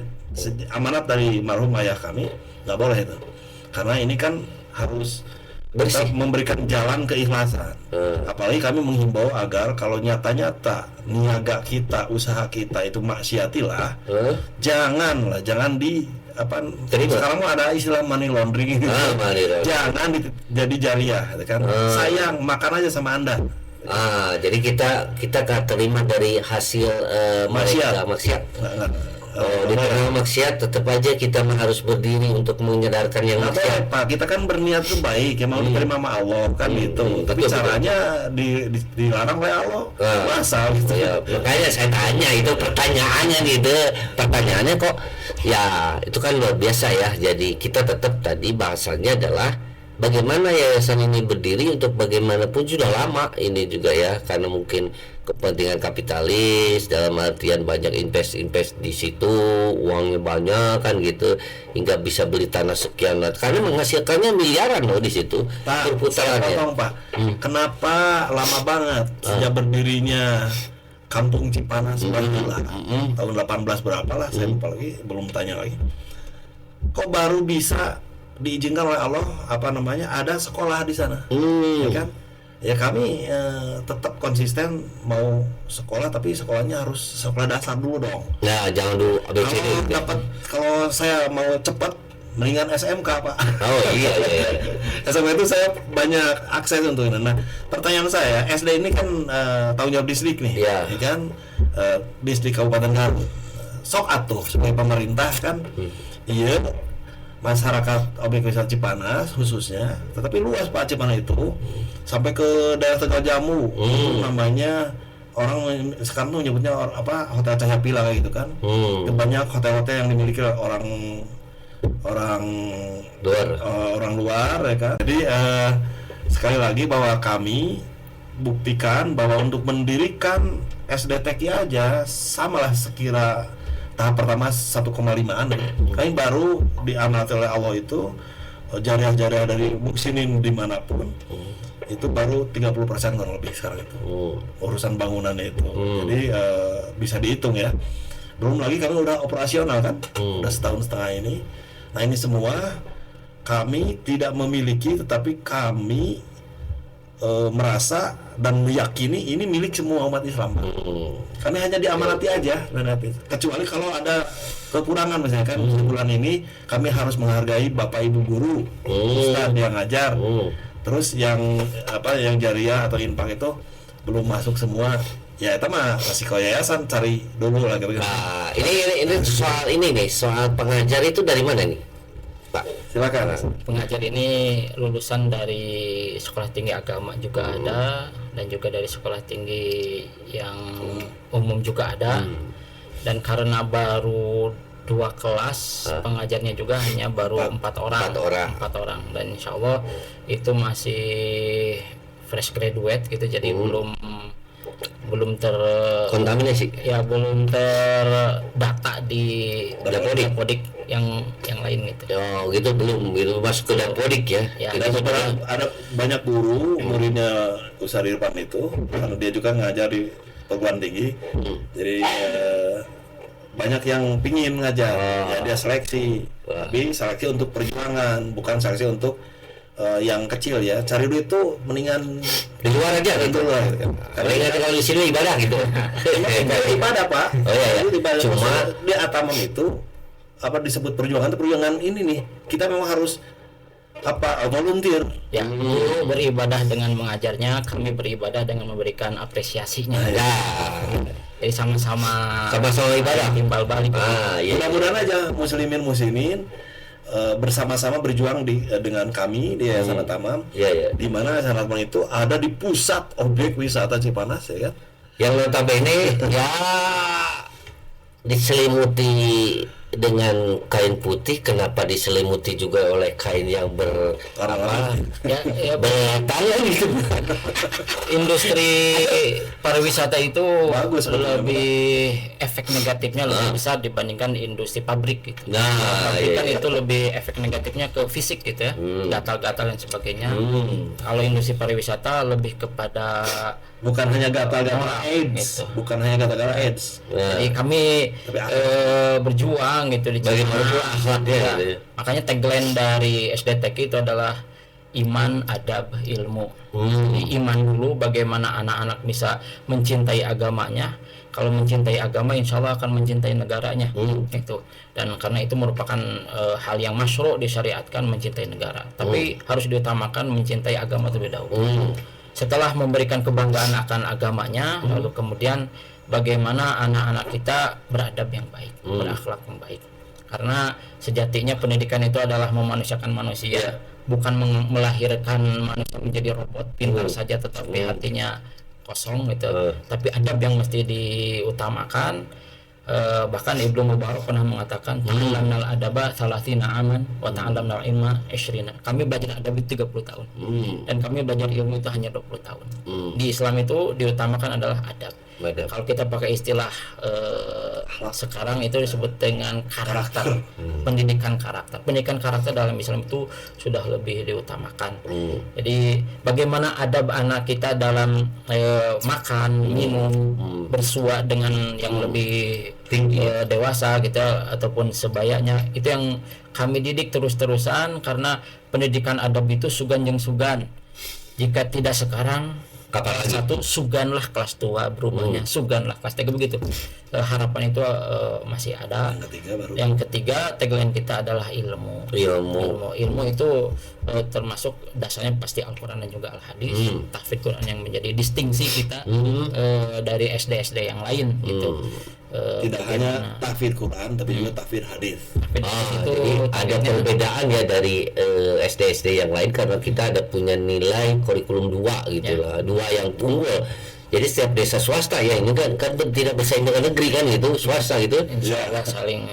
amanat dari marhum ayah kami nggak boleh itu, karena ini kan harus kita memberikan jalan keikhlasan. Apalagi kami menghimbau agar kalau nyata-nyata niaga kita, usaha kita itu maksiatilah, jangan di sekarang ada istilah money laundering. Jangan jadi jariah kan. Sayang, makan aja sama Anda. Jadi kita gak terima dari hasil maksiat. Di tengah maksiat tetap aja kita harus berdiri untuk menyadarkan yang maksiat. Pak, kita kan berniat tuh baik, yang mau diterima sama Allah kan gitu. Tapi caranya dilarang oleh Allah. Masa gitu. Ya, makanya saya tanya itu pertanyaannya kok ya itu kan luar biasa ya. Jadi kita tetap tadi bahasannya adalah bagaimana yayasan ini berdiri untuk bagaimanapun sudah lama ini juga ya, karena mungkin kepentingan kapitalis dalam artian banyak invest di situ, uangnya banyak kan gitu, hingga bisa beli tanah sekian, karena menghasilkannya miliaran loh di situ perputarannya. Saya potong Pak, kenapa lama banget sejak berdirinya Kampung Cipanas tahun 18 berapa lah, saya lupa lagi, belum tanya lagi. Kok baru bisa diizinkan oleh Allah ada sekolah di sana, ya kan? Ya kami tetap konsisten mau sekolah, tapi sekolahnya harus sekolah dasar dulu dong. Nah, jangan dulu ABCD. Kalau saya mau cepat, mendingan SMK Pak. Iya. SMK itu saya banyak akses untuk itu. Nah, pertanyaan saya, SD ini kan tanggung jawab distrik nih, ya kan? Distrik Kabupaten Garut. Sok atuh sebagai pemerintah kan, iya. Masyarakat objek wisata Cipanas khususnya, tetapi luas Pak Cipanas itu sampai ke daerah Tegal Jamu, namanya orang sekarang tuh nyebutnya hotel Cahaya Pila kayak gitu kan. Banyak hotel-hotel yang dimiliki oleh orang luar ya kan. Jadi sekali lagi bahwa kami buktikan bahwa untuk mendirikan SDTK aja samalah sekira tahap pertama 1,5an. Kami baru diamanati oleh Allah itu jariah-jariah dari muksinin dimanapun itu baru 30% kurang lebih sekarang itu urusan bangunannya itu. Jadi bisa dihitung ya. Belum lagi kami udah operasional kan, udah setahun setengah ini. Nah ini semua kami tidak memiliki, tetapi kami merasa dan meyakini ini milik semua umat Islam. Kami hanya diamanati aja, kecuali kalau ada kekurangan misalnya kan bulan ini kami harus menghargai bapak ibu guru, ustadz yang ngajar. Terus yang jariah atau infak itu belum masuk semua. Ya itu mah masih ke yayasan, cari dulu lah gitu. Nah, ini soal pengajar itu dari mana nih, Pak? Silakan. Pengajar ini lulusan dari sekolah tinggi agama juga ada, dan juga dari sekolah tinggi yang umum juga ada. Dan karena baru 2 kelas, pengajarnya juga hanya baru 4 orang. Dan insya Allah itu masih fresh graduate gitu, jadi belum terkontaminasi ya, belum terdata di Dapodik yang lain gitu. Oh gitu, belum masuk ke Dapodik ya. Kita ada banyak guru muridnya Ustaz Irfan itu, karena dia juga ngajar di perguruan tinggi. Jadi banyak yang pingin ngajar, ya dia seleksi. Tapi seleksi untuk perjuangan, bukan seleksi untuk yang kecil ya. Cari duit tuh mendingan di luar aja gitu loh. Karena kalau di sini ibadah gitu. Ibadah Pak. Oh iya. Ibadah. Cuma di Atamam itu disebut perjuangan, itu perjuangan ini nih. Kita memang harus volunteer. Ya, guru beribadah dengan mengajarnya, kami beribadah dengan memberikan apresiasinya. Ya. Jadi sama-sama ibadah, timbal balik. Iya. Mudah-mudahan aja muslimin bersama-sama berjuang dengan kami di Yayasan Atamam. Di mana Yayasan Atamam itu ada di pusat objek wisata Cipanas ya kan. Yang notabene ya diselimuti dengan kain putih. Kenapa diselimuti juga oleh kain yang bertanya gitu. Industri pariwisata itu bagus, lebih efek negatifnya lebih besar dibandingkan industri pabrik gitu. Pabrik kan itu lebih efek negatifnya ke fisik gitu ya, gatal-gatal dan sebagainya. Kalau industri pariwisata lebih kepada bukan hanya gatal-gatal AIDS, gitu. Nah, jadi kami berjuang gitu di makanya tagline dari SDTK itu adalah iman, adab, ilmu. Jadi iman dulu, bagaimana anak-anak bisa mencintai agamanya. Kalau mencintai agama, insya Allah akan mencintai negaranya. Gitu. Dan karena itu merupakan hal yang masyru' disyariatkan mencintai negara. Tapi harus diutamakan mencintai agama terlebih dahulu. Setelah memberikan kebanggaan akan agamanya, lalu kemudian bagaimana anak-anak kita beradab yang baik, berakhlak yang baik. Karena sejatinya pendidikan itu adalah memanusiakan manusia, bukan melahirkan manusia menjadi robot pintar saja tetapi hatinya kosong gitu. Tapi adab yang mesti diutamakan. Bahkan Ibnu Mubarak pernah mengatakan ta'allamnal adaba 30 aman wa ta'allamnal ilma 20. Kami belajar adab itu 30 tahun. Dan kami belajar ilmu itu hanya 20 tahun. Di Islam itu diutamakan adalah adab. Kalau kita pakai istilah sekarang itu disebut dengan karakter. Pendidikan karakter dalam Islam itu sudah lebih diutamakan. Jadi bagaimana adab anak kita dalam makan, minum, bersua dengan yang lebih tinggi dewasa gitu ataupun sebayanya, itu yang kami didik terus-terusan. Karena pendidikan adab itu sugan jeung sugan. Jika tidak sekarang kelas 1 suganlah kelas 2 berubahnya suganlah kelas 3 begitu. Harapan itu masih ada. Yang ketiga tagline kita adalah ilmu itu termasuk dasarnya pasti Al-Quran dan juga Al-Hadis. Tahfidz Quran yang menjadi distingsi kita dari SD yang lain gitu. Tidak hanya tahfidz Quran tapi juga tahfidz hadis. Jadi ada perbedaan ya dari SD yang lain, karena kita ada punya nilai kurikulum 2 gitu lah, 2 yang unggul. Jadi setiap desa swasta ya ini kan tidak bersaing dengan negeri kan gitu, swasta gitu. Insya Allah saling.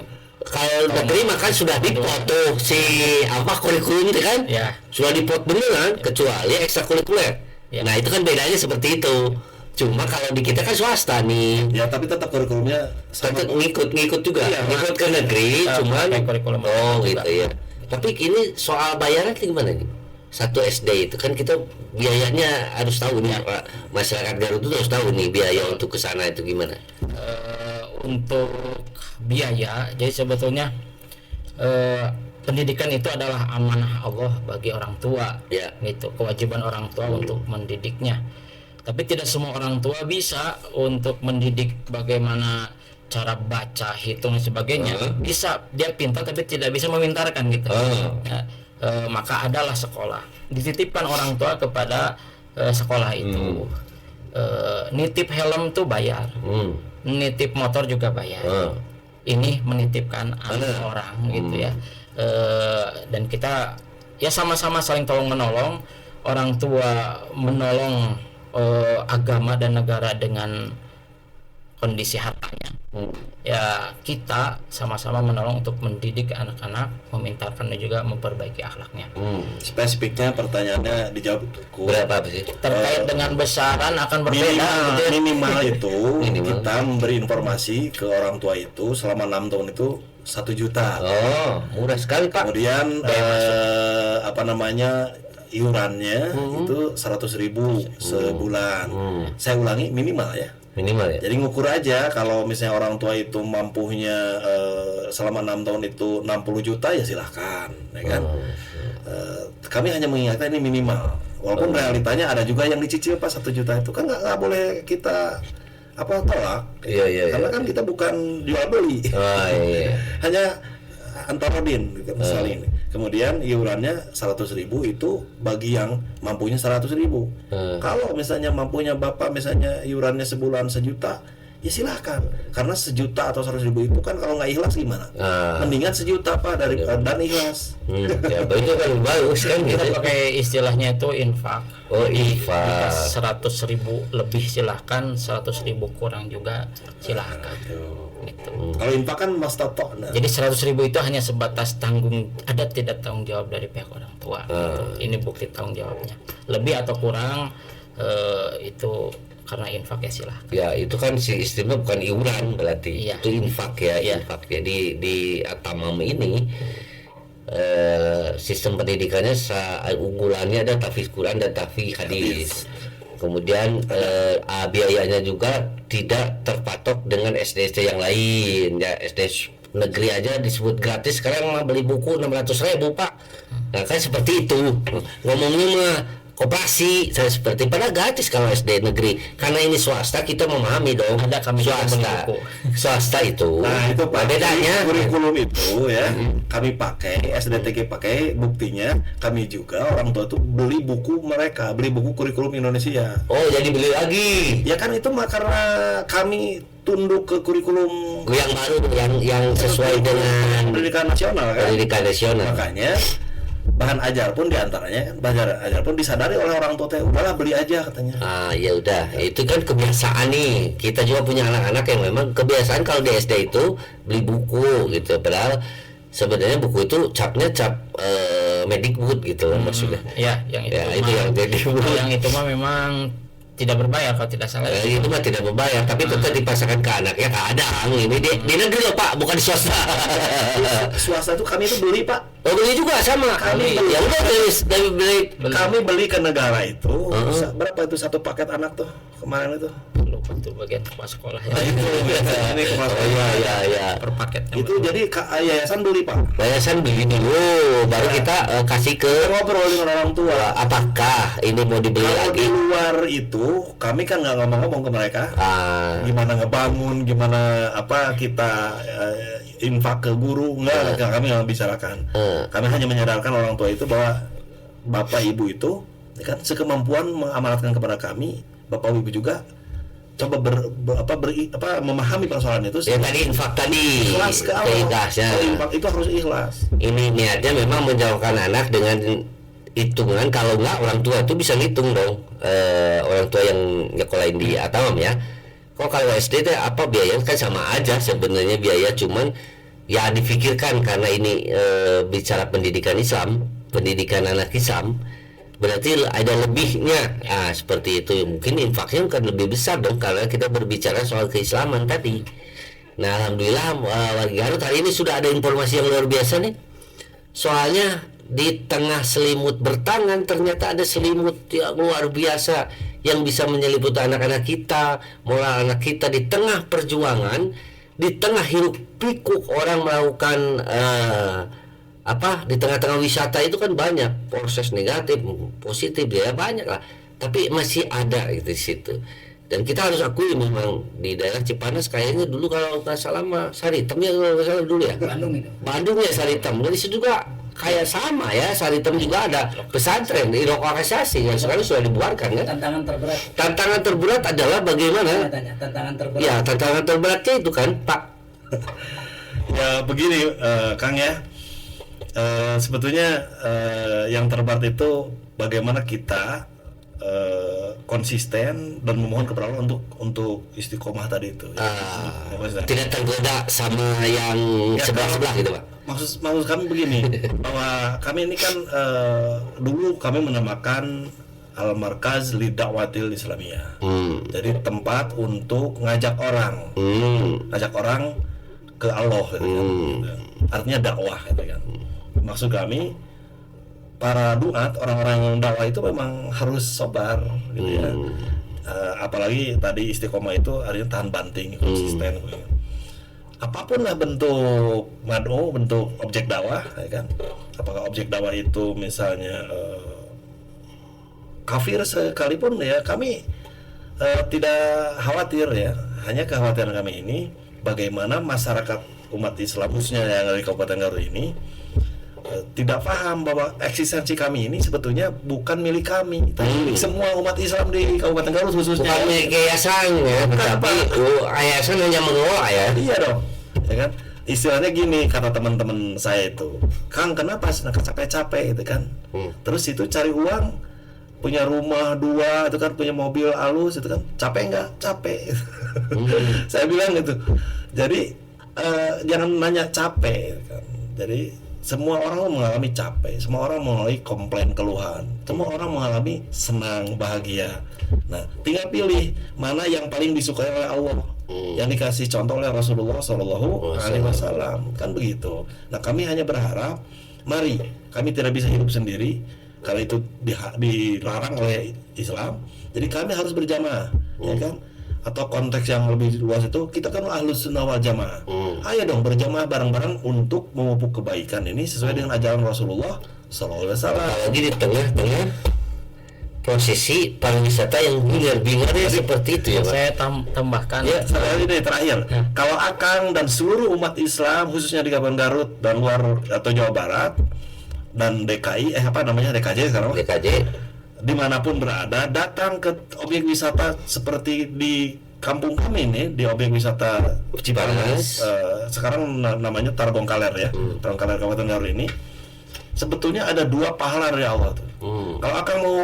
Kalau negeri mah kan sudah dipot tuh si apa kurikulum itu kan, sudah dipot beneran kecuali ekstrakurikuler. Nah itu kan bedanya seperti itu. Cuma kalau di kita kan swasta nih. Ya tapi tetap kurikulumnya tetap ngikut juga, ngikut ke negeri, cuman kurikulum gitu ya. Tapi ini soal bayaran gimana nih? Satu SD itu kan kita biayanya harus tahu nih Pak. Masyarakat Garut itu harus tahu nih biaya untuk ke sana itu gimana. Untuk biaya, jadi sebetulnya pendidikan itu adalah amanah Allah bagi orang tua, gitu, kewajiban orang tua untuk mendidiknya. Tapi tidak semua orang tua bisa untuk mendidik bagaimana cara baca, hitung dan sebagainya. Bisa, dia pintar tapi tidak bisa memintarkan gitu. Maka adalah sekolah, dititipkan orang tua kepada sekolah itu. Nitip helm tuh bayar, nitip motor juga bayar. Ini menitipkan anak orang gitu ya. Dan kita ya sama-sama saling tolong menolong. Orang tua menolong agama dan negara dengan kondisi hartanya. Ya kita sama-sama menolong untuk mendidik anak-anak, memintarkan dan juga memperbaiki akhlaknya. Spesifiknya pertanyaannya dijawab berapa sih? Terkait dengan besaran akan berbeda. Minimal itu kita memberi informasi ke orang tua itu selama 6 tahun itu 1 juta. Oh, murah sekali Pak. Kemudian iurannya itu 100.000 sebulan. Saya ulangi minimal ya. Minimal ya. Jadi ngukur aja kalau misalnya orang tua itu mampunya selama 6 tahun itu 60 juta ya silahkan, ya kan. Kami hanya mengingatkan ini minimal. Walaupun realitanya ada juga yang dicicil Pak 1 juta itu kan nggak boleh kita tolak. Karena kan kita bukan jual beli. Hanya antarodin gitu, misalnya ini. Kemudian iurannya 100.000 itu bagi yang mampunya 100.000. Kalau misalnya mampunya Bapak misalnya iurannya sebulan 1 juta, ya silahkan. Karena 1 juta atau 100.000 itu kan kalau nggak ikhlas gimana? Mendingan 1 juta Pak dan ikhlas. Ya itu kan bagus kan kita gitu. pakai istilahnya itu infak. Infak. 100.000 lebih silahkan, 100.000 kurang juga silahkan. Gitu. Kalau infak kan mastato. Jadi 100.000 itu hanya sebatas ada tidak tanggung jawab dari pihak orang tua. Gitu. Ini bukti tanggung jawabnya. Lebih atau kurang itu karena infak ya silahkan. Ya itu kan si istimewa bukan iuran berarti. Itu infak ya. Infak. Jadi di Atamam ini sistem pendidikannya unggulannya ada tahfiz Quran dan tahfiz hadis. Kemudian biayanya juga tidak terpatok dengan SD yang lain ya. SD negeri aja disebut gratis, sekarang mah beli buku 600.000 Pak. Nah kan seperti itu ngomongnya mah koperasi saya seperti padahal gratis kalau SD negeri. Karena ini swasta kita memahami dong. Ada kami swasta itu. Nah itu Pak, bedanya kurikulum itu ya kami pakai SDTG pakai, buktinya kami juga orang tua itu beli buku kurikulum Indonesia. Oh jadi beli lagi. Ya kan itu mah karena kami tunduk ke kurikulum yang baru yang sesuai dengan pendidikan nasional kan. Pendidikan nasional. Makanya bahan ajar pun diantaranya kan bahan ajar pun disadari oleh orang tua, udahlah beli aja katanya. Ya udah, itu kan kebiasaan nih. Kita juga punya anak-anak yang memang kebiasaan kalau di SD itu beli buku gitu. Padahal sebenarnya buku itu capnya cap Medikbud gitu maksudnya. Ya, yang itu. Ya, itu yang Medikbud. Yang itu mah memang tidak berbayar kalau tidak salah. Itu mah tidak berbayar, tapi tetap dipasangkan ke anaknya kadang. Ini di negeri loh Pak, bukan di swasta. Swasta itu kami itu beli Pak. Beli juga sama. Kami ya udah beli. Kami beli ke negara itu. Berapa itu satu paket anak tuh kemarin itu? Lupa tuh bagian kepala sekolah ya. Ini kepala sekolah. Ya. Per paketnya. Itu jadi yayasan beli Pak. Yayasan beli dulu, baru kita kasih ke ngobrol dengan orang tua. Apakah ini mau dibeli kalau lagi? Di luar itu kami kan nggak ngomong-ngomong ke mereka. Gimana ngebangun, gimana kita infak ke guru, nggak kami nggak bicarakan. Kami hanya menyadarkan orang tua itu bahwa bapak ibu itu kan sekemampuan mengamanatkan kepada kami, bapak ibu juga coba memahami persoalan itu. Ya tadi infak tadi. Ikhlas ke Allah. Infak itu harus ikhlas. Ini niatnya memang menjauhkan anak dengan hitungan, kalau nggak orang tua itu bisa ngitung dong, orang tua yang nyekolahin di Atamam ya. Kok kalau SD teh apa biaya kan sama aja sebenarnya biaya, cuman ya difikirkan karena ini bicara pendidikan Islam, pendidikan anak Islam, berarti ada lebihnya. Seperti itu, mungkin infaknya kan lebih besar dong karena kita berbicara soal keislaman tadi. Nah, alhamdulillah warga Garut hari ini sudah ada informasi yang luar biasa nih. Soalnya di tengah selimut bertangan ternyata ada selimut yang luar biasa yang bisa menyelimuti anak-anak kita, moral anak kita di tengah perjuangan, di tengah hiruk pikuk orang melakukan di tengah-tengah wisata itu kan banyak proses negatif, positif ya banyak lah, tapi masih ada gitu di situ. Dan kita harus akui memang di daerah Cipanas kayaknya dulu kalau nggak salah mah Saritem ya, kalau nggak salah dulu ya. Bandung ya Saritem. Dari situ juga kayak sama ya, Saritem juga ada pesantren di Rokok Asasi yang sekarang sudah dibubarkan kan. Tantangan terberat adalah bagaimana? Tantangan terberat. Ya, tantangan terberatnya itu kan, Pak. Ya begini, Kang ya. Sebetulnya yang terberat itu bagaimana kita konsisten dan memohon kepada Allah untuk istiqomah tadi itu. Tidak tergoda sama yang sebelah-sebelah gitu, Pak. Maksud kami begini, bahwa kami ini kan dulu kami menamakan Al-Markaz Lidakwatil Islamiyah. Jadi tempat untuk ngajak orang ke Allah gitu kan. Artinya dakwah gitu kan. Maksud kami para duat, orang-orang yang dakwah itu memang harus sabar gitu ya. Apalagi tadi istiqomah itu artinya tahan banting, konsisten gitu. Apapun lah bentuk mad'u, bentuk objek dakwah ya kan. Apakah objek dakwah itu misalnya kafir sekalipun ya, kami tidak khawatir ya. Hanya kekhawatiran kami ini bagaimana masyarakat umat Islam khususnya yang dari Kabupaten Garut ini tidak paham bahwa eksistensi kami ini sebetulnya bukan milik kami, tapi milik semua umat Islam di Kabupaten Garut khususnya. Bukan milik yayasan ya, tapi yayasan hanya mengelola ya. Iya dong, ya kan. Istilahnya gini kata teman-teman saya itu, Kang kenapa capek-capek gitu kan? Terus itu cari uang, punya rumah 2 itu kan, punya mobil halus itu kan, capek nggak? Capek. Saya bilang gitu. Jadi jangan nanya capek kan. Jadi semua orang mengalami capek, semua orang mengalami komplain, keluhan, semua orang mengalami senang, bahagia. Nah, tinggal pilih mana yang paling disukai oleh Allah, yang dikasih contoh oleh Rasulullah SAW, kan begitu. Nah, kami hanya berharap, mari, kami tidak bisa hidup sendiri, karena itu dilarang oleh Islam. Jadi kami harus berjamaah, ya kan? Atau konteks yang lebih luas itu kita kan ahlus sunnah wal jamaah. Ayo dong berjamaah bareng-bareng untuk memupuk kebaikan ini sesuai dengan ajaran Rasulullah SAW. Apalagi di tengah-tengah prosesi pariwisata yang bingar-bingarnya seperti itu ya, Pak. Saya tambahkan Ya, ini terakhir. Kalau Akang dan seluruh umat Islam khususnya di Kabupaten Garut dan luar atau Jawa Barat dan DKI DKJ sekarang. DKJ Dimanapun berada, datang ke objek wisata seperti di kampung kami ini, di objek wisata Cipanas, sekarang namanya Tarogong Kaler ya, Tarogong Kaler Kabupaten Garut ini, sebetulnya ada 2 pahala dari Allah tuh. Kalau akan mau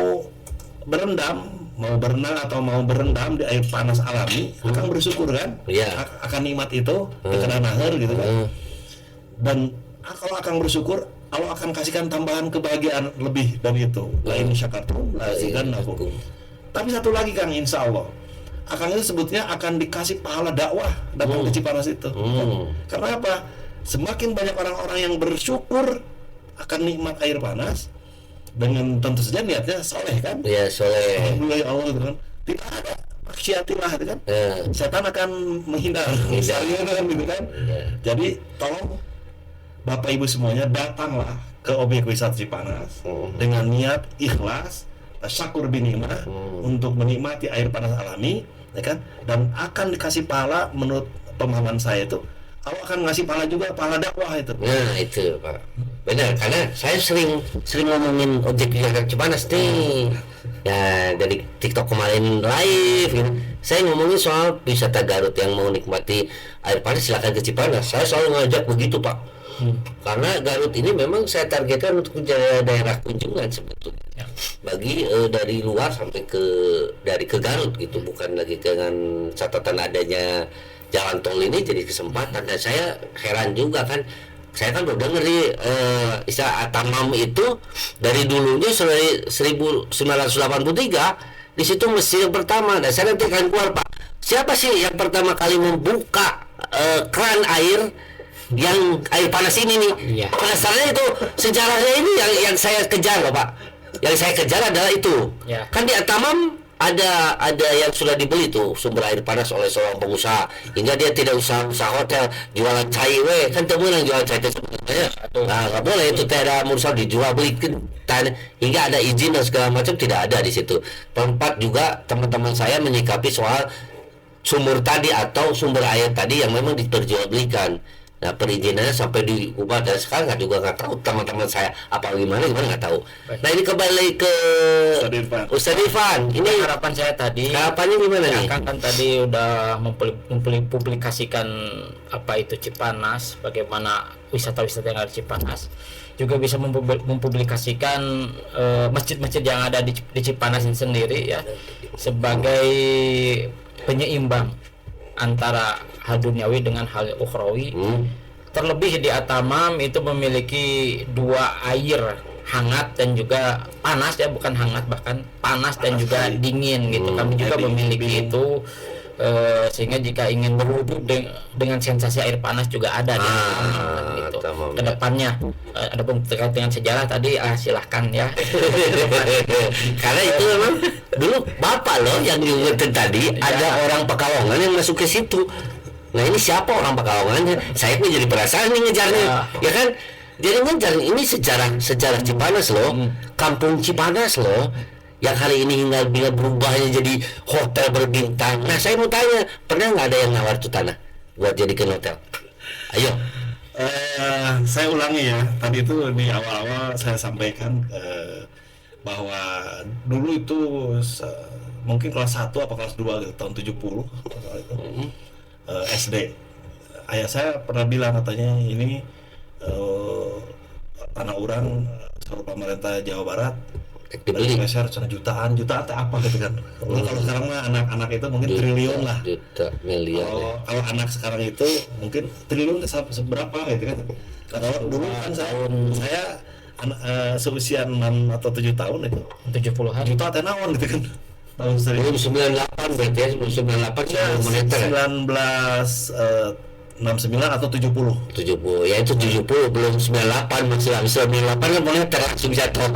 berendam, mau berenang atau mau berendam di air panas alami, akan bersyukur kan, akan nikmat itu, kena nahar gitu kan, dan kalau akan bersyukur, Allah akan kasihkan tambahan kebahagiaan lebih dari itu. Lain syakartum, lazidan nakum. Tapi satu lagi Kang, insya Allah, akan itu sebutnya akan dikasih pahala dakwah datang ke Cipanas itu. Karena apa? Semakin banyak orang-orang yang bersyukur akan nikmat air panas, dengan tentu saja niatnya soleh kan? Ya soleh. Alhamdulillah ya Allah gitu kan. Tidak ada maksiatilah gitu kan. Setan akan menghindar. Kan gitu kan. Jadi tolong Bapak Ibu semuanya datanglah ke objek wisata Cipanas dengan niat ikhlas, syakur binikmah untuk menikmati air panas alami, ya kan? Dan akan dikasih pahala menurut pemahaman saya itu. Allah akan ngasih pahala juga, pahala dakwah itu. Nah itu Pak, benar, karena saya sering ngomongin objek wisata Cipanas nih. Ya dari TikTok kemarin live gitu. Saya ngomongin soal wisata Garut yang mau nikmati air panas silakan ke Cipanas. Saya selalu ngajak begitu Pak. Karena Garut ini memang saya targetkan untuk daerah kunjungan sebetulnya. Ya. Bagi dari luar sampai dari ke Garut gitu, bukan lagi dengan catatan adanya jalan tol ini jadi kesempatan. Dan saya heran juga kan, saya kan udah dengar nih istilah Atamam itu dari dulunya dari 1983 di situ mesin yang pertama. Dan saya nanti akan keluar, Pak, siapa sih yang pertama kali membuka keran air yang air panas ini nih? Iya. Penasarannya itu sejarahnya ini yang saya kejar loh, Pak. Yang saya kejar adalah itu. Ya. Kan di Atamam ada yang sudah dibeli tuh sumber air panas oleh seorang pengusaha, hingga dia tidak usah hotel, jualan cai kan temen yang jualan cai itu sebenarnya. Nah, nggak boleh itu, tidak mursal dijual belikan tanah, hingga ada izin dan segala macam tidak ada di situ. Tempat juga teman-teman saya menyikapi soal sumber tadi atau sumber air tadi yang memang diperjualbelikan. Nah, perizinannya sampai diubah dan sekarang nggak tahu teman-teman saya apa gimana nggak tahu. Nah, ini kembali ke Ustadz Irfan. Ini Harapan saya tadi, harapannya gimana nih? kan tadi udah mempublikasikan apa itu Cipanas, bagaimana wisata-wisata yang ada di Cipanas, juga bisa mempublikasikan masjid-masjid yang ada di Cipanas ini sendiri ya, sebagai penyeimbang antara hal duniawi dengan hal ukhrawi. Terlebih di Atamam itu memiliki dua air, hangat dan juga panas ya, bukan hangat, bahkan panas dan juga dingin gitu. Kami juga memiliki itu, sehingga jika ingin berwudu dengan sensasi air panas juga ada di Atamam gitu. Kedepannya ada terkait dengan sejarah tadi, silahkan ya. Karena itu memang dulu Bapak loh yang diingetin tadi, ada orang Pekalongan yang masuk ke situ. Nah, ini siapa orang Pekalongannya? Saya pun jadi penasaran nih ngejarnya, ya kan? Jadi ngejar ini sejarah Cipanas loh, kampung Cipanas loh, yang hari ini hingga berubahnya jadi hotel berbintang. Nah, saya mau tanya, pernah nggak ada yang nawar tuh tanah buat jadikan hotel? Ayo. Saya ulangi ya, tadi itu di awal-awal saya sampaikan bahwa dulu itu mungkin kelas 1 apa kelas 2 gitu, tahun 70 itu, SD. Ayah saya pernah bilang, katanya ini tanah orang seluruh pemerintah Jawa Barat Dibeli besar jutaan teh apa gitu kan. Kalau sekarang mah anak-anak itu mungkin triliun lah. Juta miliar. Kalau anak sekarang itu mungkin triliun seberapa gitu kan. Kalau dulu kan saya seusia 6 atau 7 tahun itu 70-an juta teh naon gitu kan. Tahun 98 berarti ya, 98 ya, moneter ya? 1969 atau 70. 70, ya itu 70 belum 98, masih 98 kan moneter langsung jatuh.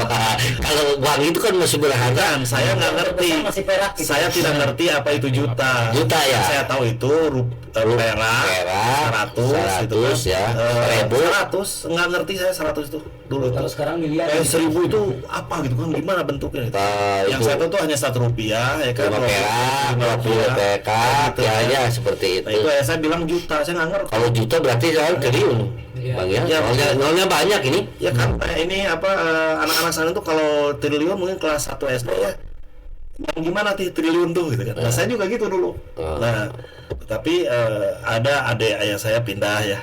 Kalau uang itu kan masih berharga. Saya nggak ngerti, saya tidak ngerti apa itu juta ya. Saya tahu itu perak 100 itu kan, ya, 100 nggak ngerti saya 100 itu dulu. Kalau sekarang miliar. 1000 itu apa gitu kan, gimana bentuknya itu? Yang itu saya tahu tuh hanya Rp1 ya kan, 5 perak, 20 perak, gitu, ya seperti itu. Nah, itu ya saya bilang juta, saya nggak ngerti. Kalau juta berarti soal triliun, Bang ya. Nolnya banyak ini. Ya kan, ini apa, anak-anak sana tuh kalau triliun mungkin kelas 1 SD ya. Yang gimana triliun tuh gitu kan. Nah, saya juga gitu dulu. Nah, tapi ada adik ayah saya pindah ya.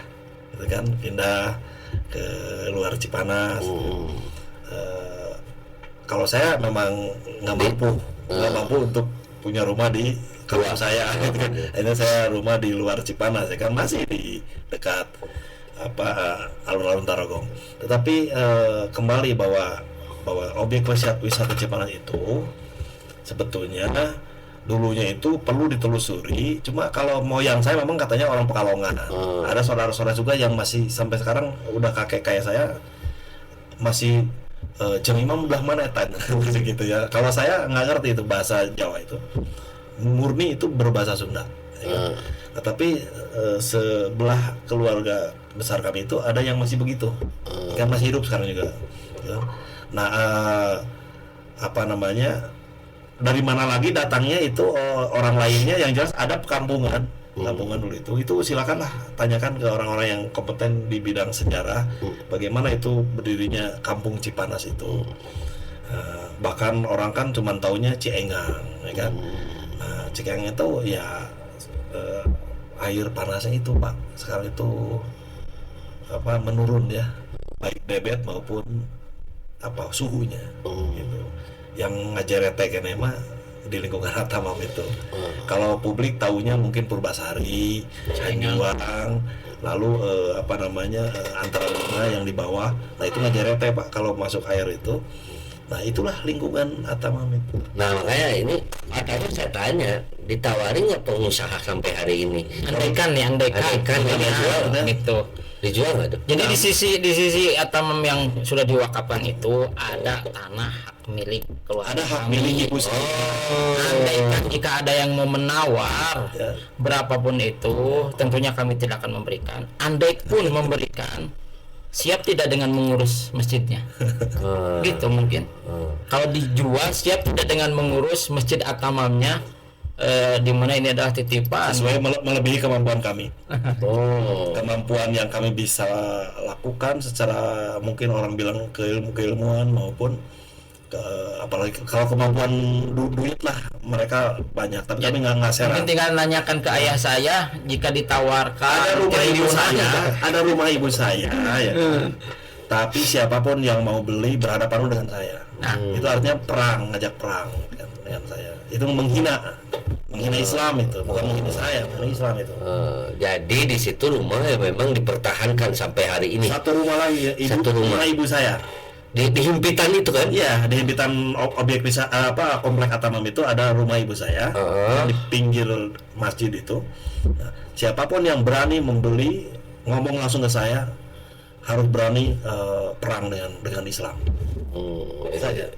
Gitu kan, pindah ke luar Cipanas. Kalau saya memang nggak mampu untuk punya rumah di kampung saya gitu kan. Akhirnya saya rumah di luar Cipanas ya kan, masih di dekat alun-alun Tarogong. Tetapi kembali bahwa objek wisata Cipanas itu sebetulnya dulunya itu perlu ditelusuri. Cuma kalau moyang saya memang katanya orang Pekalongan. Ada saudara-saudara juga yang masih sampai sekarang udah kakek kayak saya masih Jeng Imam belah mana etan gitu ya. Kalau saya nggak ngerti itu bahasa Jawa itu, murni itu berbahasa Sunda ya kan? Nah, tapi sebelah keluarga besar kami itu ada yang masih begitu, kan masih hidup sekarang juga ya. Nah, apa namanya, dari mana lagi datangnya itu orang lainnya, yang jelas ada kampungan dulu itu silakanlah tanyakan ke orang-orang yang kompeten di bidang sejarah bagaimana itu berdirinya kampung Cipanas itu. Bahkan orang kan cuma taunya Ciengang ya kan. Nah, Ciengang itu ya air panasnya itu Pak sekarang itu menurun ya, baik debit maupun suhunya gitu. Yang ngajarete kene mah di lingkungan Atamam itu. Kalau publik taunya mungkin Purbasari, Cianjuang, lalu antara rumah yang di bawah. Nah itu ngajarete Pak kalau masuk air itu. Nah itulah lingkungan Atamam itu. Nah makanya ini makanya saya tanya, ditawarin nggak pengusaha sampai hari ini? Andaikan yang dijual gitu. Dijual nggak tuh? Jadi di sisi Atamam yang sudah diwakafkan itu ada tanah hak milik keluarga. Ada hak milik ibu saya. Andaikan jika ada yang mau menawar berapapun itu, tentunya kami tidak akan memberikan. Andai pun memberikan, siap tidak dengan mengurus masjidnya. Gitu mungkin. Kalau dijual, siap tidak dengan mengurus masjid Atamamnya, di mana ini adalah titipan. Sesuai melebihi kemampuan kami. Kemampuan yang kami bisa lakukan secara mungkin orang bilang keilmuan maupun apalagi kalau kemampuan duit lah mereka banyak, tapi kami nggak share. Mungkin tinggal nanyakan ke ayah saya, jika ditawarkan ada rumah ibu saya ya kan? Tapi siapapun yang mau beli berhadapan dengan saya. Itu artinya ngajak perang kan, dengan saya. Itu menghina Islam, itu bukan menghina saya, menghina Islam itu. Jadi di situ rumah memang dipertahankan sampai hari ini. Satu rumah lagi, rumah ibu saya. Di himpitan itu kan? Iya, di himpitan objek komplek Atamam itu ada rumah ibu saya di pinggir masjid itu. Nah, siapapun yang berani membeli, ngomong langsung ke saya, harus berani perang dengan Islam. Saja.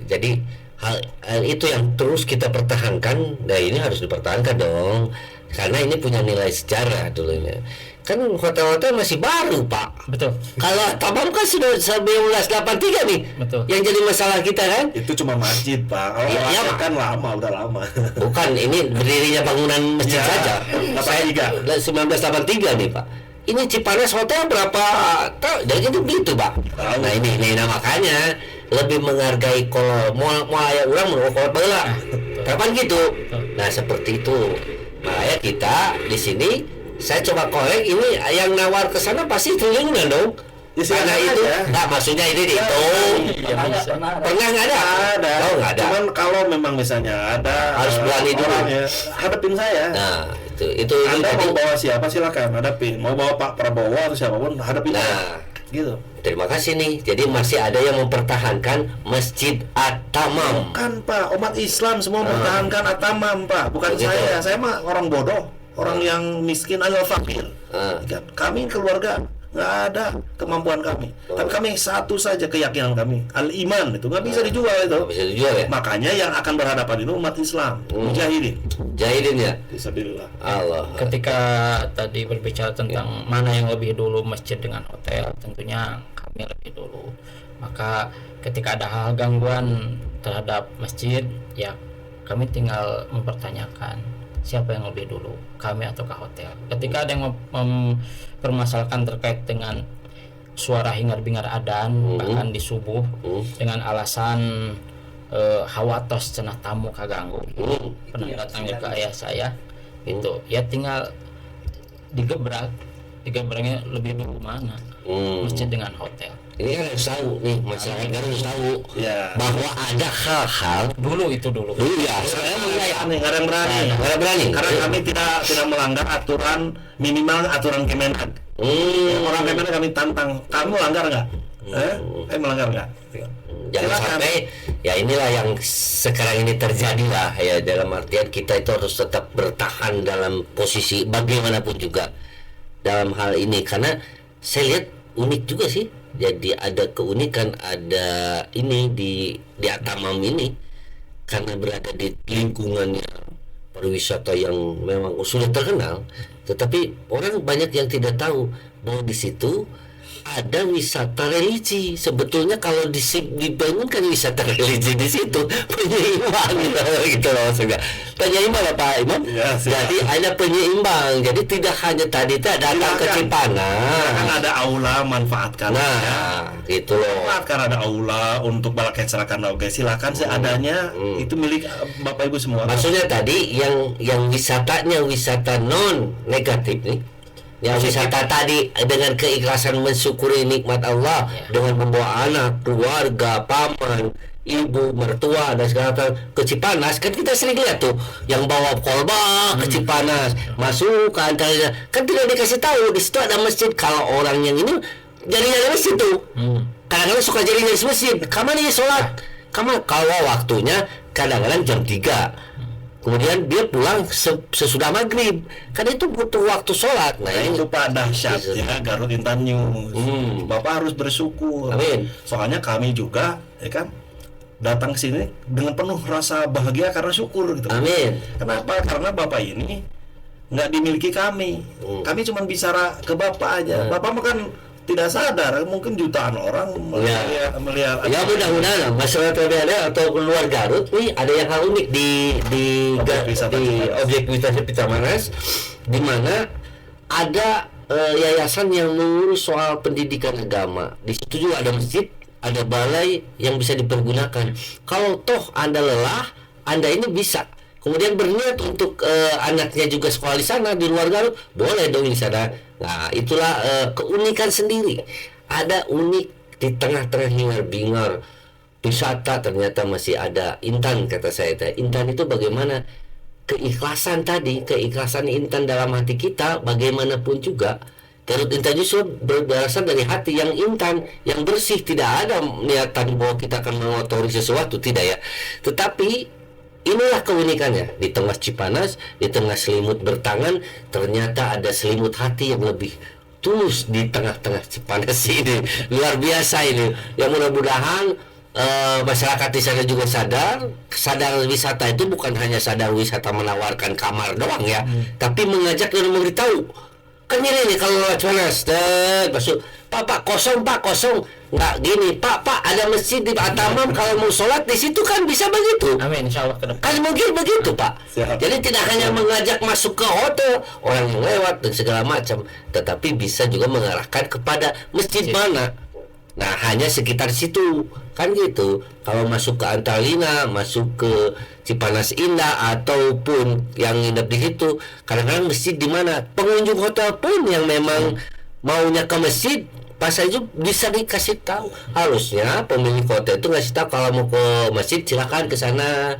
Jadi hal itu yang terus kita pertahankan. Nah ini harus dipertahankan dong, karena ini punya nilai sejarah dulunya. Kan hotel-hotel masih baru Pak. Betul. Kalau Atamam kan sudah 1983 nih. Betul. Yang jadi masalah kita kan? Itu cuma masjid Pak. Kalau kan udah lama. Bukan, ini berdirinya bangunan masjid saja. 1983 nih Pak. Ini Cipanas Hotel berapa tahun? Jadi gitu Pak. Nah ini makanya lebih menghargai kalau mau aya urang menurut kalau baheula. Kapan gitu? Nah seperti itu. Makanya kita di sini saya coba korek, ini yang nawar ke sana pasti triliunan dong. Karena itu, nah maksudnya ini dihitung. Pernah nggak ada? Oh nggak ada. Cuman kalau memang misalnya ada, harus berani dulu. Hadapin saya. Nah itu Anda mau bawa siapa silakan hadapin. Mau bawa Pak Prabowo atau siapapun hadapin. Nah gitu. Terima kasih nih. Jadi masih ada yang mempertahankan Masjid Atamam. Bukan Pak, umat Islam semua mempertahankan Atamam Pak. Bukan begitu. Saya mah orang bodoh, orang yang miskin atau fakir. Kami keluarga nggak ada kemampuan kami, tapi kami satu saja keyakinan kami, al-iman, itu nggak bisa dijual itu. Nggak bisa dijual ya. Makanya yang akan berhadapan itu umat Islam, mujahidin ya. Fisabilillah. Allah. Ketika tadi berbicara tentang mana yang lebih dulu, masjid dengan hotel, tentunya kami lebih dulu. Maka ketika ada hal gangguan terhadap masjid, ya kami tinggal mempertanyakan siapa yang lebih dulu, kami ataukah hotel. Ketika ada yang mempermasalahkan terkait dengan suara hingar-bingar adzan bahkan di subuh dengan alasan hawatos cenah tamu kaganggu, pernah datang ke ayah saya itu, ya tinggal digebraknya lebih dulu mana masjid dengan hotel. Ini kan harus tahu nih, masyarakat kan harus tahu bahwa ada hal-hal dulu ya. Saya aneh, nggak ada yang berani. Karena kami tidak melanggar aturan minimal aturan Kemenag. Orang Kemenag kami tantang, kamu melanggar nggak? Melanggar nggak? Jangan sampai ya inilah yang sekarang ini terjadi lah ya, dalam artian kita itu harus tetap bertahan dalam posisi bagaimanapun juga dalam hal ini, karena saya lihat unik juga sih. Jadi ada keunikan, ada ini di Atamam ini karena berada di lingkungannya pariwisata yang memang sudah terkenal, tetapi orang banyak yang tidak tahu bahwa di situ ada wisata religi. Sebetulnya kalau dibangunkan wisata religi di situ penyeimbang gitu loh, maksudnya penyeimbang Pak Imam. Jadi ada penyeimbang. Jadi tidak hanya tadi datang ke Cipanas. Kan ada aula, manfaatkan. Gitu loh. Manfaatkan, ada aula untuk balakai cerakan oke, silakan seadanya. Itu milik Bapak Ibu semua. Maksudnya tadi yang wisatanya wisata non negatif nih. Ya wisata tadi dengan keikhlasan mensyukuri nikmat Allah, dengan membawa anak, keluarga, paman, ibu, mertua dan segala macam ke Cipanas. Kan kita sering lihat tuh yang bawa kolbak ke Cipanas, masuk kan tidak dikasih tahu di situ ada masjid. Kalau orang yang ini jadinya masjid tuh, kadang-kadang suka jadinya masjid. Kapan nih sholat? Kalau waktunya kadang-kadang jam 3. Kemudian dia pulang sesudah maghrib. Kan itu butuh waktu sholat. Nah itu Pak dahsyatnya Garut Intan News. Bapak harus bersyukur. Amin. Soalnya kami juga, ya kan, datang ke sini dengan penuh rasa bahagia karena syukur gitu. Amin. Kenapa? Karena Bapak ini nggak dimiliki kami. Kami cuma bicara ke Bapak aja. Bapak kan tidak sadar, mungkin jutaan orang melihat. Ya mudah-mudahan masyarakat ada atau keluar Garut nih ada yang hal unik di objek wisata Cipanas, di mana ada yayasan yang mengurus soal pendidikan agama. Di situ juga ada masjid, ada balai yang bisa dipergunakan. Kalau toh Anda lelah, Anda ini bisa kemudian berniat untuk anaknya juga sekolah di sana di luar Garut, boleh dong di sana. Nah, itulah keunikan sendiri. Ada unik di tengah-tengah hingar-bingar wisata, ternyata masih ada Intan, kata saya. Intan itu bagaimana keikhlasan tadi, keikhlasan Intan dalam hati kita, bagaimanapun juga Garut Intan justru berasal dari hati yang intan, yang bersih. Tidak ada niatan bahwa kita akan mengotori sesuatu, tidak ya. Tetapi inilah keunikannya, di tengah Cipanas, di tengah selimut bertangan, ternyata ada selimut hati yang lebih tulus di tengah-tengah Cipanas ini. Luar biasa ini. Yang mudah-mudahan masyarakat di sana juga sadar wisata itu bukan hanya sadar wisata menawarkan kamar doang ya, tapi mengajak dan memberitahu. Kan ini nih kalau Cipanas, masuk, Pak kosong, nggak gini, Pak ada masjid di Atamam, kalau mau sholat di situ kan bisa begitu. Amin, insya Allah ke depan. Kan mungkin begitu Pak. Siap. Jadi tidak hanya mengajak masuk ke hotel orang yang lewat dan segala macam, tetapi bisa juga mengarahkan kepada masjid mana. Nah hanya sekitar situ kan gitu. Kalau masuk ke Antalina, masuk ke Cipanas Indah ataupun yang nginep di situ, kadang-kadang masjid di mana pengunjung hotel pun yang memang maunya ke masjid, pas itu bisa dikasih tahu. Harusnya pemilik hotel itu ngasih tahu kalau mau ke masjid silakan ke sana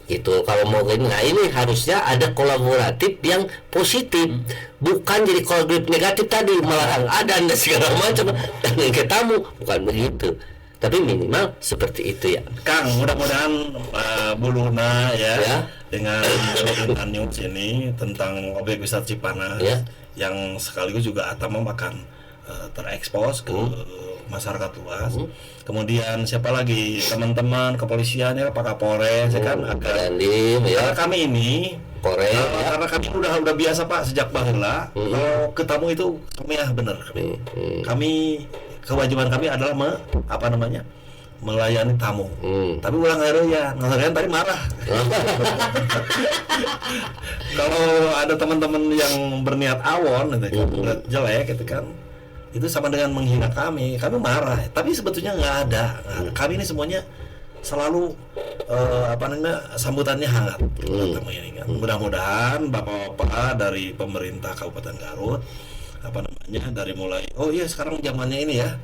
gitu. Kalau mau ke ini, nah ini harusnya ada kolaboratif yang positif, bukan jadi kolaboratif negatif tadi, melarang adan dan segala macam dan ke tamu, bukan begitu. Tapi minimal seperti itu ya. Kang, mudah-mudahan Bu Luna ya dengan Intan News ini tentang objek wisata Cipanas yang sekaligus juga Atamam akan terekspos ke masyarakat luas. Kemudian siapa lagi, teman-teman kepolisian ya, Pak Kapolres ya kan, agar karena kami ini karena kami udah biasa Pak sejak baheula kalau ketemu itu kami bener kami kewajiban kami adalah melayani tamu. Tapi ulang ya ngelayan tadi marah. Kalau ada teman-teman yang berniat awon gitu kan, jelek gitu kan, itu sama dengan menghina kami marah. Tapi sebetulnya nggak ada. Kami ini semuanya selalu sambutannya hangat. Tamu ini kan. Mudah-mudahan bapak-bapak dari pemerintah Kabupaten Garut dari mulai sekarang zamannya ini ya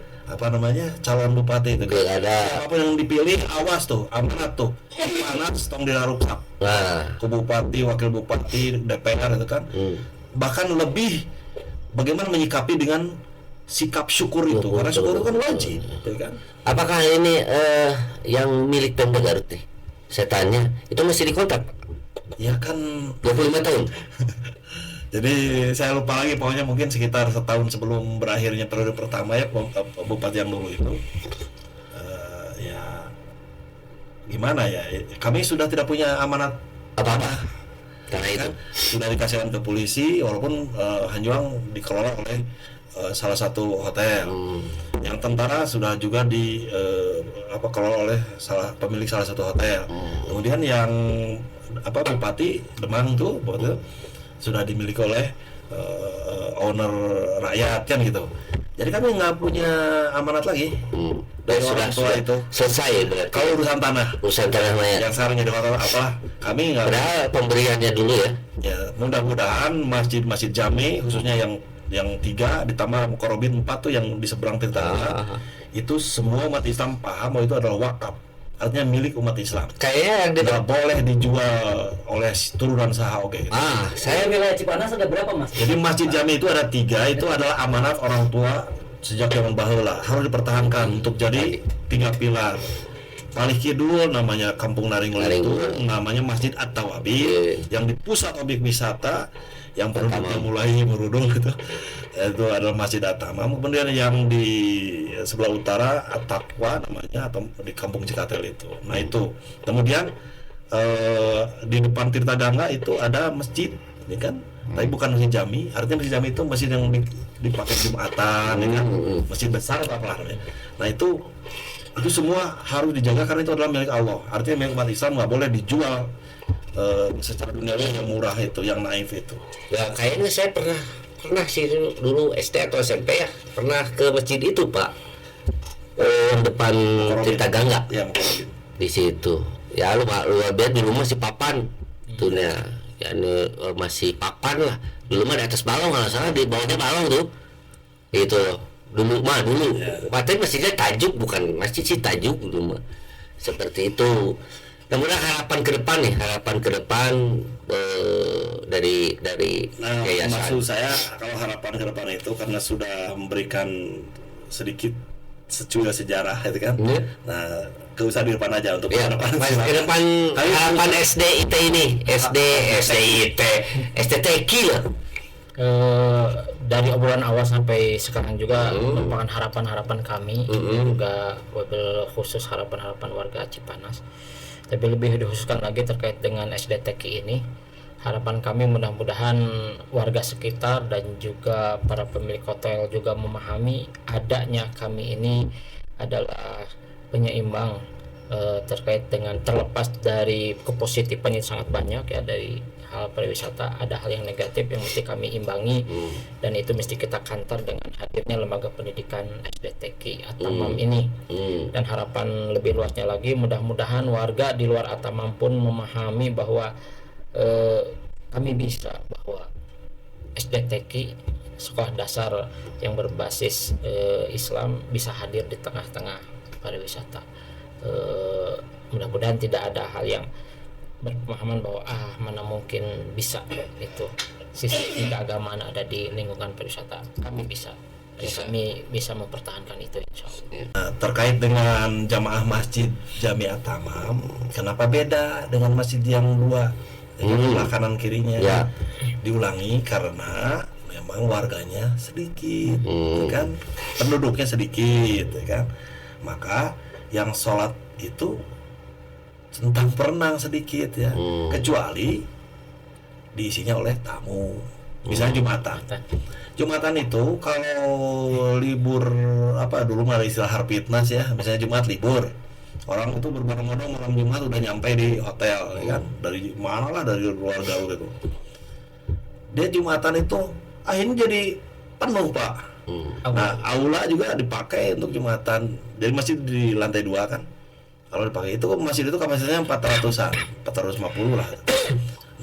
calon bupati itu ada apa yang dipilih, awas tuh, amanat tuh, panas tong dirarupsak ke bupati, wakil bupati, DPR itu kan. Bahkan lebih bagaimana menyikapi dengan sikap syukur itu, karena syukur itu kan wajib ya kan. Apakah ini yang milik Pemda Garut nih, saya tanya, itu masih dikontak? Ya kan 25 tahun. Jadi saya lupa lagi, pokoknya mungkin sekitar setahun sebelum berakhirnya periode pertama ya bupati yang dulu itu ya gimana ya, kami sudah tidak punya amanat apa-apa karena itu sudah dikasihkan ke polisi, walaupun Hanjuang dikelola oleh salah satu hotel. Yang tentara sudah juga dikelola oleh pemilik salah satu hotel. Kemudian yang bupati Demang tuh sudah dimiliki oleh owner rakyat kan gitu. Jadi kami nggak punya amanat lagi dari orang tua itu. Selesai berarti. Kalau urusan tanah mayat yang sekarang jadi hotel kami nggak. Padahal pemberiannya dulu ya. Ya mudah-mudahan masjid Jami khususnya yang yang 3 ditambah Mukorobin 4 tuh yang di seberang Tirtagangga. Itu semua umat Islam paham bahwa itu adalah wakaf, artinya milik umat Islam. Kayaknya yang di Tidak boleh dijual oleh turunan saha oke. saya wilayah Cipanas ada berapa mas? Jadi masjid jami itu ada 3, itu adalah amanat orang tua sejak zaman baheula, harus dipertahankan untuk jadi 3 pilar. Paling kidul namanya Kampung Naringul itu namanya Masjid At-Tawabi, yang di pusat objek wisata yang penduduknya mulai merudul gitu. Itu adalah Masjid At-Tamam. Kemudian yang di sebelah utara At-Taqwa namanya, atau di Kampung Cikatel itu. Nah itu. Kemudian di depan Tirtagangga itu ada masjid, ini kan. Tapi bukan masjid jami. Artinya masjid jami itu masjid yang dipakai Jumatan, ya kan. Masjid besar atau apa namanya. Nah itu semua harus dijaga karena itu adalah milik Allah. Artinya milik umat Islam, nggak boleh dijual secara duniawi yang murah itu, yang naif itu. Ya kayaknya saya pernah sih dulu SD atau SMP ya, pernah ke masjid itu Pak, depan Tirtagangga. Ya, Mukorobin. Di situ. Ya luar biasa, dulu masih papan tuh ya ini masih papan lah. Dulu mah di atas balong, kalau salah di bawahnya balong tuh. Itu dulu. Padahal masjidnya tajuk, bukan masjid sih, tajuk dulu mah. Seperti itu. Kemudian harapan ke depan dari yayasan. Maksud saya kalau harapan ke depan itu karena sudah memberikan sedikit secuil sejarah itu kan. Nah, gak usah di depan aja untuk harapan ke depan harapan SDIT ini, SDIT, STTK lah. Dari obrolan awal sampai sekarang juga merupakan harapan-harapan kami, juga wabil khusus harapan-harapan warga Cipanas. Tapi lebih dikhususkan lagi terkait dengan SDTK ini, harapan kami mudah-mudahan warga sekitar dan juga para pemilik hotel juga memahami adanya kami ini adalah penyeimbang terkait dengan, terlepas dari kepositifan yang sangat banyak ya dari hal pariwisata, ada hal yang negatif yang mesti kami imbangi, dan itu mesti kita kantor dengan hadirnya lembaga pendidikan SDTK At-Tamam ini. Dan harapan lebih luasnya lagi, mudah-mudahan warga di luar At-Tamam pun memahami bahwa kami bisa, bahwa SDTK sekolah dasar yang berbasis Islam bisa hadir di tengah-tengah pariwisata. Mudah-mudahan tidak ada hal yang berpemahaman bahwa mana mungkin bisa itu sisi keagamaan ada di lingkungan pariwisata. Kami kami bisa mempertahankan itu, insya Allah. Nah, terkait dengan jamaah masjid Jami At-Tamam, kenapa beda dengan masjid yang 2 yang kanan kirinya? Diulangi karena memang warganya sedikit, kan, penduduknya sedikit, kan, maka yang sholat itu centang perenang sedikit ya, kecuali diisinya oleh tamu, misalnya Jumatan itu kalau libur dulu mah ada istilah Harpitnas ya, misalnya Jumat libur, orang itu berbondong-bondong malam Jumat udah nyampe di hotel, ya kan, dari mana lah, dari luar Garut gitu. Dia Jumatan itu akhirnya jadi penuh Pak. Nah aula juga dipakai untuk Jumatan, jadi masih di lantai 2 kan. Kalau dipakai itu masjid itu kapasitasnya 400-an, 450 lah.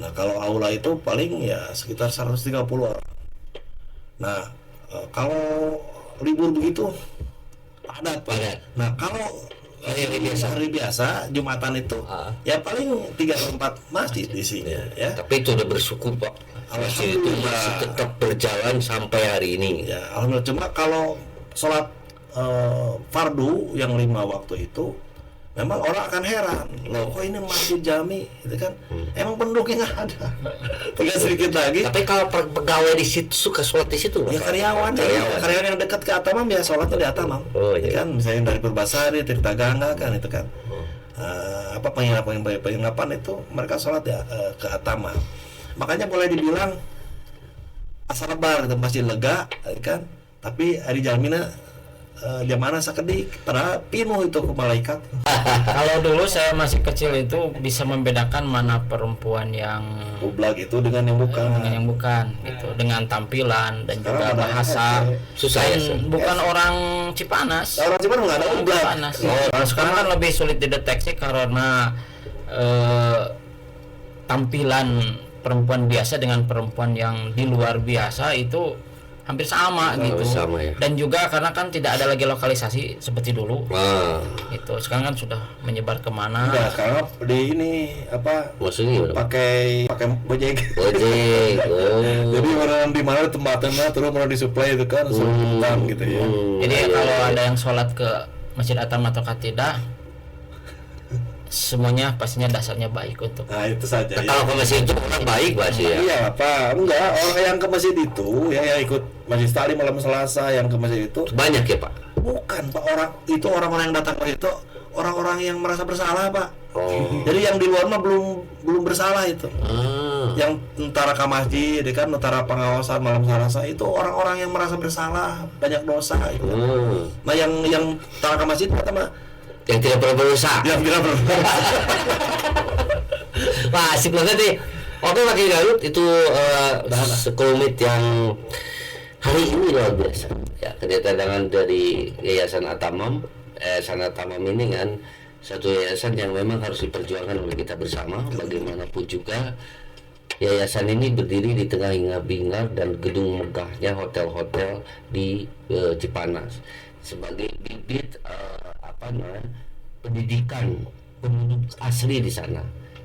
Nah kalau aula itu paling ya sekitar 130 orang. Nah kalau libur begitu padat. Nah kalau hari biasa Jumatan itu ya paling 3-4 masjid isinya ya. Tapi itu udah bersyukur Pak, masjid itu masih tetap berjalan sampai hari ini ya, alhamdulillah. Cuma kalau sholat fardu yang 5 waktu itu memang orang akan heran, loh kok ini masjid jami gitu kan, emang penduduknya nggak ada. Tinggal sedikit lagi. Tapi kalau pegawai di situ suka sholat di situ, ya karyawan yang dekat ke At-Tamam ya sholatnya di At-Tamam, kan, misalnya dari Purbasari, Tirtagangga kan itu kan, penginapan itu mereka sholat ya ke At-Tamam. Makanya boleh dibilang asal lebar gitu, masjid lega kan, tapi hari Jalmina Jamana sakedik, padahal pinuh itu ke malaikat. Kalau dulu saya masih kecil itu bisa membedakan mana perempuan yang bublak itu dengan yang bukan, gitu, dengan tampilan dan sekarang juga bahasa. Susah ya, bukan orang Cipanas. Orang Cipanas nggak ada bublak. Kalau sekarang kan lebih sulit dideteksi karena tampilan perempuan biasa dengan perempuan yang di luar biasa itu hampir sama gitu. sama ya. Dan juga karena kan tidak ada lagi lokalisasi seperti dulu. Itu sekarang kan sudah menyebar kemana. Enggak, sekarang di ini apa? Maksudnya gimana? Pakai Gojek. Jadi orang di mana tempatnya terus orang disuplai itu kan sebutan gitu ya. Jadi kalau ada yang sholat ke Masjid Atam atau tidak, semuanya pastinya dasarnya baik untuk. Nah itu saja. Ya. Kalau ke masjid itu orang baik pasti ya. Iya Pak, enggak orang yang ke masjid itu yang ikut Majelis Taklim malam Selasa yang ke masjid itu Banyak ya Pak? bukan Pak, orang-orang yang datang ke itu orang-orang yang merasa bersalah Pak. Jadi yang di luar mah belum bersalah itu. Yang tentara ke masjid, ya kan, tentara pengawasan malam Selasa itu orang-orang yang merasa bersalah, banyak dosa gitu. Nah yang tentara ke masjid pertama Yang tidak pernah berusaha. yang tidak pernah. Wah, asik banget nih. Oke, Pak Kiai Garut itu sekelumit yang hari ini luar biasa. Ya, kedatangan dari Yayasan Atamam. Yayasan Atamam ini kan satu yayasan yang memang harus diperjuangkan oleh kita bersama. Bagaimanapun juga yayasan ini berdiri di tengah hingar-bingar dan gedung megahnya hotel-hotel di Cipanas sebagai bibit pendidikan penduduk asli di sana.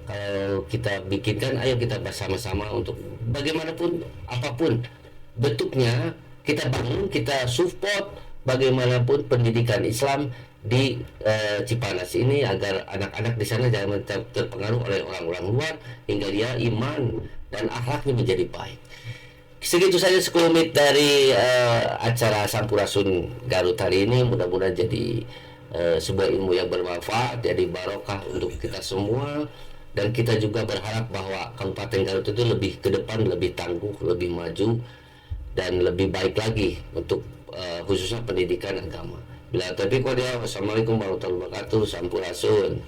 Kalau kita bikinkan, ayo kita bersama-sama untuk bagaimanapun apapun bentuknya kita bangun, kita support bagaimanapun pendidikan Islam di Cipanas ini agar anak-anak di sana jangan terpengaruh oleh orang-orang luar hingga dia iman dan akhlaknya menjadi baik. Segitu saja sekelumit dari acara Sampurasun Garut hari ini. Mudah-mudahan jadi sebuah ilmu yang bermanfaat, jadi barokah untuk kita semua, dan kita juga berharap bahwa Kabupaten Garut itu lebih ke depan, lebih tangguh, lebih maju, dan lebih baik lagi untuk khususnya pendidikan agama. Bila taufiq wal hidayah, wassalamualaikum warahmatullahi wabarakatuh. Sampurasun.